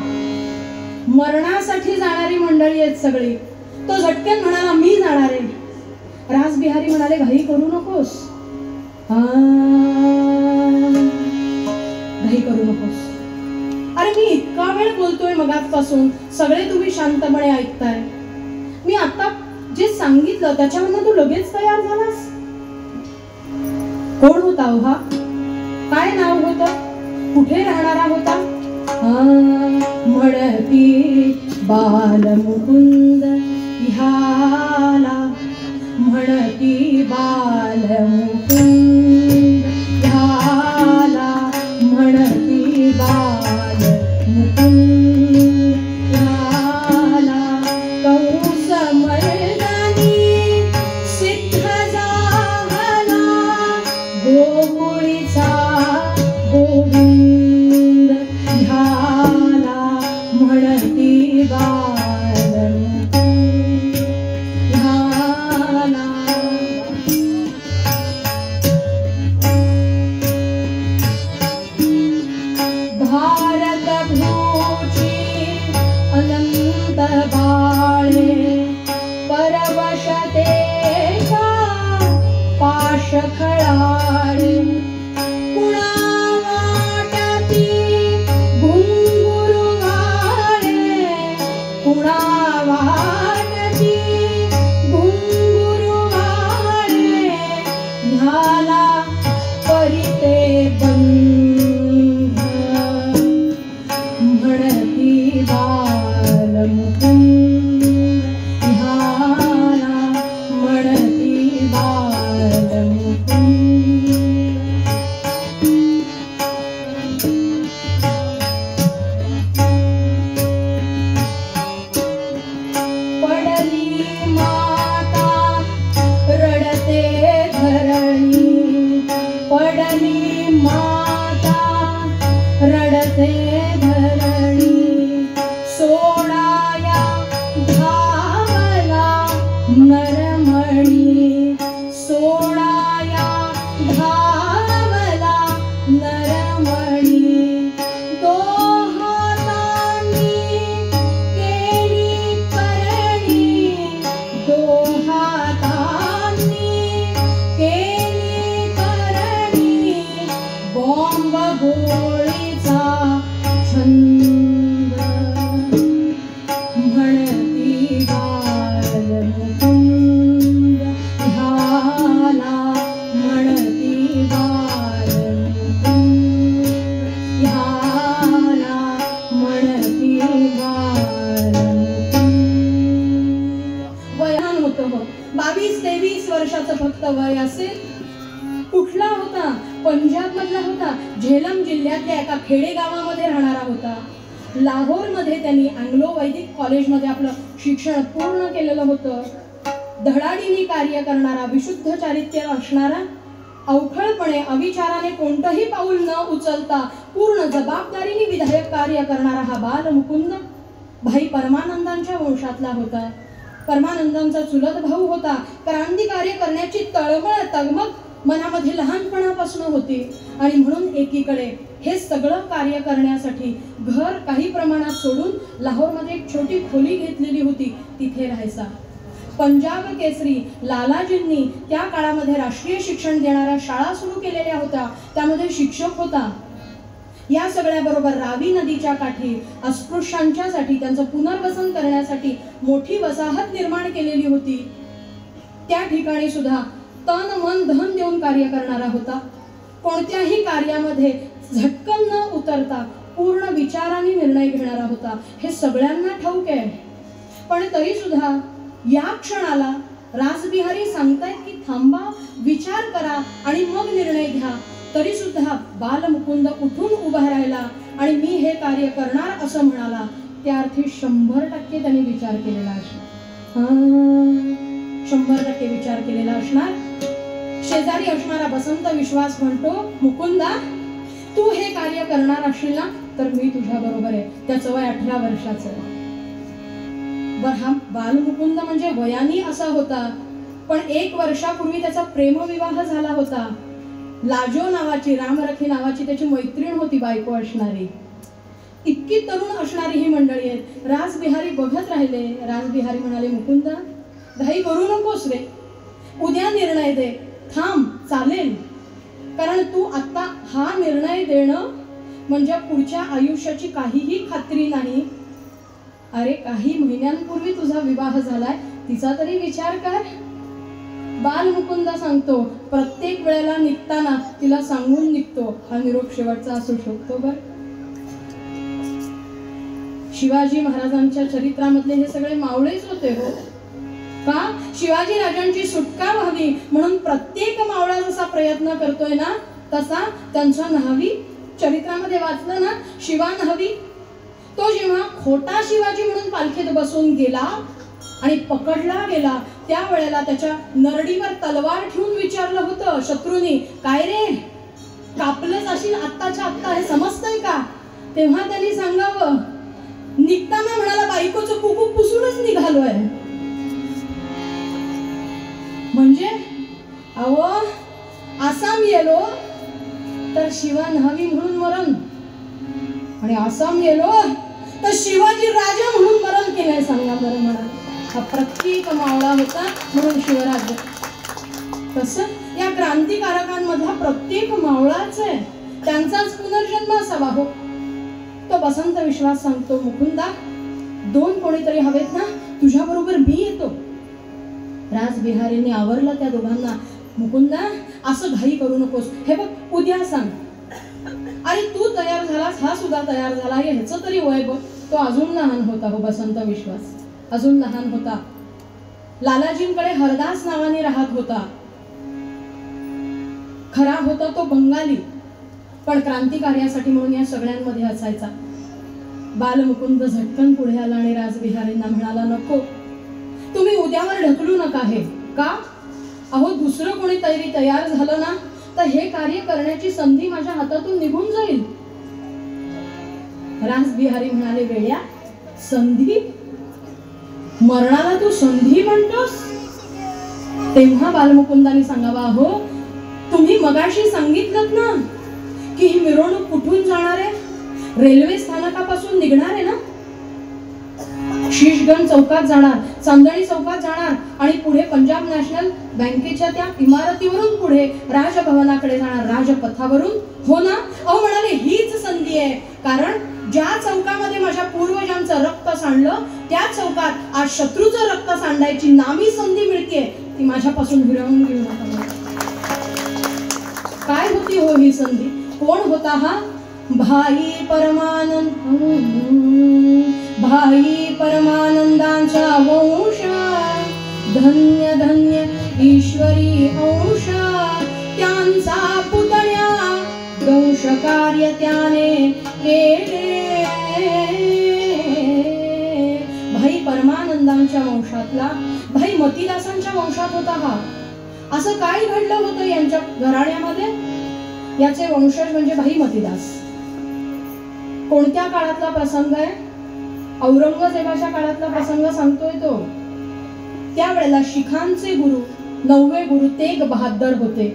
A: मरणासाठी जाणारी मंडळी आहेत सगळी. तो झटकन म्हणाला मी जाणार आहे. रासबिहारी म्हणाले घाई करू नकोस, घाई करू नकोस. अरे मी इतका वेळ बोलतोय मगाचपासून, सगळे तुम्ही शांतपणे ऐकताय. मी आता जे सांगितलं त्याच्यावरनं तू लगेच तयार झालास. कोण होता हा? काय नाव होतं? कुठे राहणारा होता? म्हणती बालमुकुंद ह्याला, म्हणती बालमुकुंद ह्याला, म्हणती बालमुकुंद ह्याला. कंस मर्दानी सिद्ध झाला, गोकुळीचा गोविंद ह्याला, म्हणती बालमुकुंद ह्याला. भारत भूची अनंत बाळे, परवशतेचा पाश खळाळे. कुणा वाटती घुंगुरू वाळे, कुणा वाटती घुंगुरू वाळे. ह्याला परिते बंध, म्हणती बालमुकुंद ह्याला, म्हणती बालमुकुंद. कुठला होता? पंजाब मधला होता. झेलम जिल्ह्यातल्या एका खेडेगावामध्ये राहणारा होता. लाहोरमध्ये त्यांनी अँग्लो वैदिक कॉलेजमध्ये आपलं शिक्षण पूर्ण केलेलं होतं. धडाडीने कार्य करणारा, विशुद्ध चारित्र्य असणारा, अवखळपणे अविचाराने कोणतंही पाऊल न उचलता पूर्ण जबाबदारीने विधायक कार्य करणारा हा बाल मुकुंद भाई परमानंदांच्या वंशातला होता. परमानंदांचा चुलत भाऊ होता. क्रांती कार्य करण्याची तळमळ तगमग मनामध्ये लहानपणापासून होती आणि म्हणून एकीकडे हे सगळं कार्य करण्यासाठी घर काही प्रमाणात सोडून लाहोरमध्ये एक छोटी खोली घेतलेली होती, तिथे राहायचा. पंजाब केसरी लालाजींनी त्या काळामध्ये राष्ट्रीय शिक्षण देणाऱ्या शाळा सुरू केलेल्या होत्या, त्यामध्ये शिक्षक होता. या सगळ्याबरोबर रावी नदीच्या काठी अस्पृश्यांच्यासाठी त्यांचं पुनर्वसन करण्यासाठी मोठी वसाहत निर्माण केलेली होती. त्या ठिकाणी सुद्धा तन मन धन देऊन कार्य करणारा होता. कोणत्याही कार्यामध्ये झटकन न उतरता पूर्ण विचाराने निर्णय घेणारा होता. हे सगळ्यांना ठाऊक आहे. पण तरी सुद्धा या क्षणाला रासबिहारी सांगतायत की थांबा, विचार करा आणि मग निर्णय घ्या. तरी सुद्धा बालमुकुंद उठून उभा राहिला आणि मी हे कार्य करणार असं म्हणाला. त्या अर्थी 100% त्यांनी विचार केलेला असणार. 100% विचार केलेला असणार. शेजारी असणारा बसंत विश्वास म्हणतो, मुकुंदा तू हे कार्य करणार असशील ना तर मी तुझ्या बरोबर आहे. त्याचं वय 18 वर्षाचं. बरं, हा बालमुकुंद म्हणजे वयानी असा होता, पण 1 वर्षापूर्वी त्याचा प्रेमविवाह झाला होता. लाजो नावाची, रामरखी नावाची त्याची मैत्रीण होती, बायको असणारी. इतकी तरुण असणारी ही मंडळी आहेत. रासबिहारी बघत राहिले. रासबिहारी म्हणाले, मुकुंदा घाई करू नकोस रे, उद्या निर्णय दे, थांब, चालेल. कारण तू आता हा निर्णय देणं म्हणजे पुढच्या आयुष्याची काहीही खात्री नाही. अरे काही महिन्यांपूर्वी तुझा विवाह झालाय, तिचा तरी विचार कर. बालमुकुंदा सांगतो, प्रत्येक वेळेला निघताना तिला सांगून निघतो. हा निरोप शेवटचा असू शकतो. बर, शिवाजी महाराजांच्या चरित्रामधले हे सगळे मावळेच होते हो का? शिवाजी राजांची सुटका व्हावी म्हणून प्रत्येक मावळा जसा प्रयत्न करतोय ना, तसा त्यांच्या न्हावी चरित्रामध्ये वाचलं ना, शिवा न्हावी. तो जेव्हा खोटा शिवाजी म्हणून पालखीत बसून गेला आणि पकडला गेला, त्यावेळेला त्याच्या नरडीवर तलवार ठेवून विचारलं होतं शत्रूनी, काय रे कापलंच असेल आत्ताच्या आत्ता, हे समजतंय का? तेव्हा त्यांनी सांगावं, निघताना म्हणाला बायकोचं कुकू पुसूनच निघालोय. म्हणजे अहो आसाम गेलो तर शिवा न्हावी म्हणून मरण, आणि आसाम गेलो तर शिवाजी राजा म्हणून मरण केलंय. सांगा बरं म्हणा. हा प्रत्येक मावळा होता म्हणून शिवराज. तसं या क्रांतिकारकांमधला प्रत्येक मावळाच आहे, त्यांचाच पुनर्जन्म असावा हो. तो बसंत विश्वास सांगतो, मुकुंदा 2 कोणीतरी हवेत ना, तुझ्या बरोबर मी येतो. रासबिहारीने आवरलं त्या दोघांना. मुकुंदा असं घाई करू नकोस, हे बघ उद्या सांग. अरे तू तयार झालास, हा सुद्धा तयार झाला, ह्याचं तरी वय बघ. तो अजून लहान होता हो, बसंत विश्वास अजून लहान होता. लालाजींकडे हरदास नावाने राहत होता. खरा होता तो बंगाली, पण क्रांतिकार्यासाठी म्हणून या सगळ्यांमध्ये असायचा. बालमुकुंद झटकन पुढे आला आणि रासबिहारींना म्हणाला, नको, तुम्ही उद्यावर ढकलू नका. हे का? अहो दुसरं कोणी तरी तयार झालं ना तर हे कार्य करण्याची संधी माझ्या हातातून निघून जाईल. रासबिहारी म्हणाले, वेड्या, संधी? मरणाला तू संधी म्हणतोस? तेव्हा बालमुकुंदाने सांगावा, हो तुम्ही मगाशी सांगितलं ना की ही मिरवणूक कुठून जाणार आहे? रेल्वे स्थानकापासून निघणार आहे ना, शीशगंज चौकात जाणार, चांदणी चौकात जाणार आणि पुढे पंजाब नॅशनल बँकेच्या त्या इमारतीवरून पुढे राजभवनाकडे जाणार, राजपथावरून. हो ना? अहो म्हणाले, हीच संधी आहे. कारण ज्या चौकामध्ये माझ्या पूर्वजांचं रक्त सांडलं, त्या चौकात आज शत्रूचं रक्त सांडायची नामी संधी मिळते. ती माझ्यापासून हिरावून घेऊ नका. काय होती हो ही संधी? कोण होता हा? भाई परमानंदांचा वंश, धन्य धन्य ईश्वरी अंश, त्यांनी शिखांचा पुतण्या दंश कार्य त्याने केले. भाई परमानंदांच्या वंशातला, भाई मतीदासांच्या वंशात होता हा. असं काय घडलं होतं यांच्या घराण्यामध्ये? याचे वंशज म्हणजे भाई मतीदास. कोणत्या काळातला प्रसंग आहे? औरंगजेबाच्या काळातला प्रसंग सांगतोय तो. त्यावेळेला शिखांचे गुरु, 9वे गुरु तेग बहादर होते.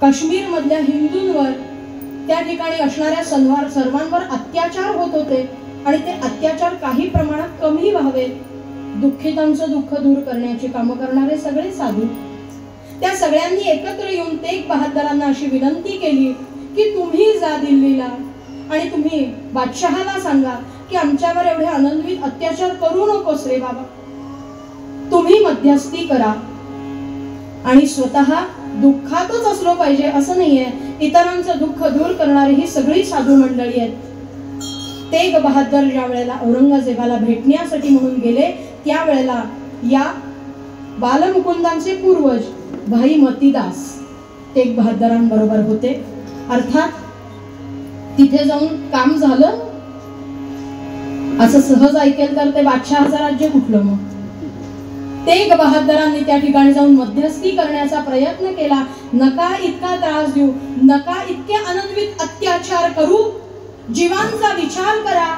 A: काश्मीर मधल्या हिंदूंवर त्या ठिकाणी असणाऱ्या सर्वांवर अत्याचार होत होते आणि ते अत्याचार काही प्रमाणात कमी व्हावे, दुःखितांचं दुःख दूर करण्याची कामं करणारे सगळे साधू, त्या सगळ्यांनी एकत्र येऊन तेग बहादरांना अशी विनंती केली की तुम्ही जा दिल्लीला आणि तुम्ही बादशहाला सांगा की आमच्यावर एवढे अनन्वित अत्याचार करू नकोस रे बाबा, तुम्ही मध्यस्थी करा. आणि स्वतः दुःखातच असलो पाहिजे असं नाहीये, इतरांचं दुःख दूर करणारी ही सगळी साधू मंडळी आहेत. तेग बहादर ज्या वेळेला औरंगजेबाला भेटण्यासाठी म्हणून गेले त्यावेळेला या बालमुकुंदांचे पूर्वज भाई मतीदास तेग बहादरांबरोबर होते. अर्थात तिथे जाऊन काम झालं असं सहज ऐकेल तर ते बादशहाचं राज्य कुठलं? मग तेग बहादरांनी त्या ठिकाणी जाऊन मध्यस्थी करण्याचा प्रयत्न केला. नका इतका त्रास देऊ, नका इतके अनन्वित अत्याचार करू, जीवांचा विचार करा.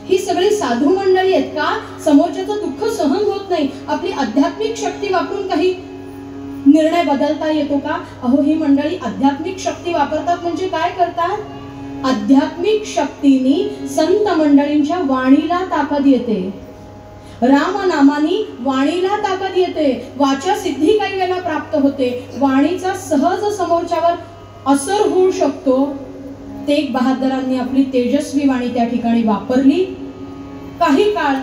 A: ही सगळी साधू मंडळी आहेत का? समोरच्याचं दुःख सहन होत नाही, आपली आध्यात्मिक शक्ती वापरून काही निर्णय बदलता येतो का? अहो, ही मंडळी आध्यात्मिक शक्ती वापरतात म्हणजे काय करतात? आध्यात्मिक शक्तीनी संत मंडळींच्या वाणीला ताकद येते, रामनामानी वाणीला ताकद येते, वाचा सिद्धी काही वेळेला प्राप्त होते, वाणीचा सहज समोरच्यावर असर होऊ शकतो. तेग बहादरांनी आपली तेजस्वी वाणी त्या ठिकाणी वापरली. काही काळ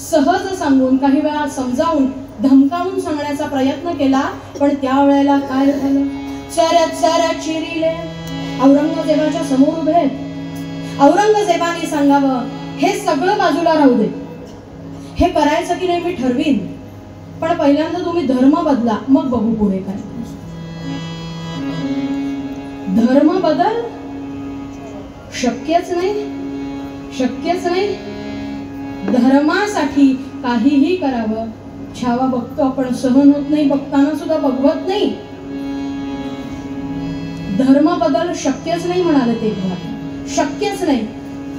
A: सहज सांगून, काही वेळा समजावून, धमकावून सांगण्याचा प्रयत्न केला, पण त्यावेळेला काय झालं? चरत चरत चिरिले औरंगजेबाच्या समोर उभे आहेत. औरंगजेबाने सांगावं हे सगळं बाजूला राहू दे, हे करायचं की नाही मी ठरवीन, पण पहिल्यांदा तुम्ही धर्म बदला, मग बघू पुढे काय. धर्म बदल शक्यच नाही, शक्यच नाही. धर्मासाठी काहीही करावं, छावा बघतो आपण, सहन होत नाही, बघताना सुद्धा बघवत नाही. धर्म बदल शक्यच नाही म्हणाले ते, शक्यच नाही.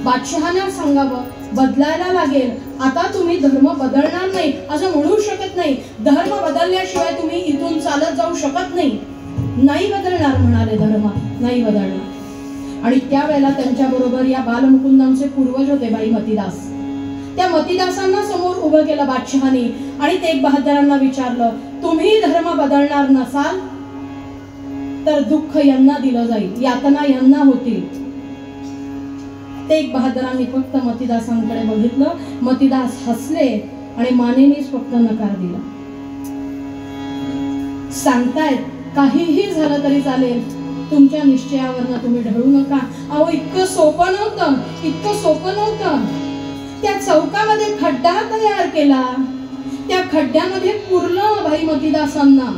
A: बादशहांना सांगावं बदलायला लागेल, आता तुम्ही धर्म बदलणार नाही असं म्हणू शकत नाही. धर्म बदलल्याशिवाय तुम्ही इथून चालत जाऊ शकत नाही. नाही बदलणार म्हणाले, धर्म नाही बदलणार. आणि त्यावेळेला त्यांच्या बरोबर या बालमुकुंदांचे पूर्वज होते भाई मतीदास. त्या मतीदासांना समोर उभं केलं बादशहाने आणि तेग बहादरांना विचारलं, तुम्ही धर्म बदलणार नसाल तर दुःख यांना दिलं जाईल, यातना यांना होतील. तेग बहादरांनी फक्त मतीदासांकडे बघितलं, मतीदास हसले आणि मानेनेच फक्त नकार दिला. सांगतायत काहीही झालं तरी चालेल, तुमच्या निश्चयावरनं तुम्ही ढळू नका. अहो, इतकं सोपं नव्हतं, इतकं सोपं नव्हतं. त्या चौकामध्ये खड्डा तयार केला, त्या खड्ड्यामध्ये पुरलं भाई मतीदासांना.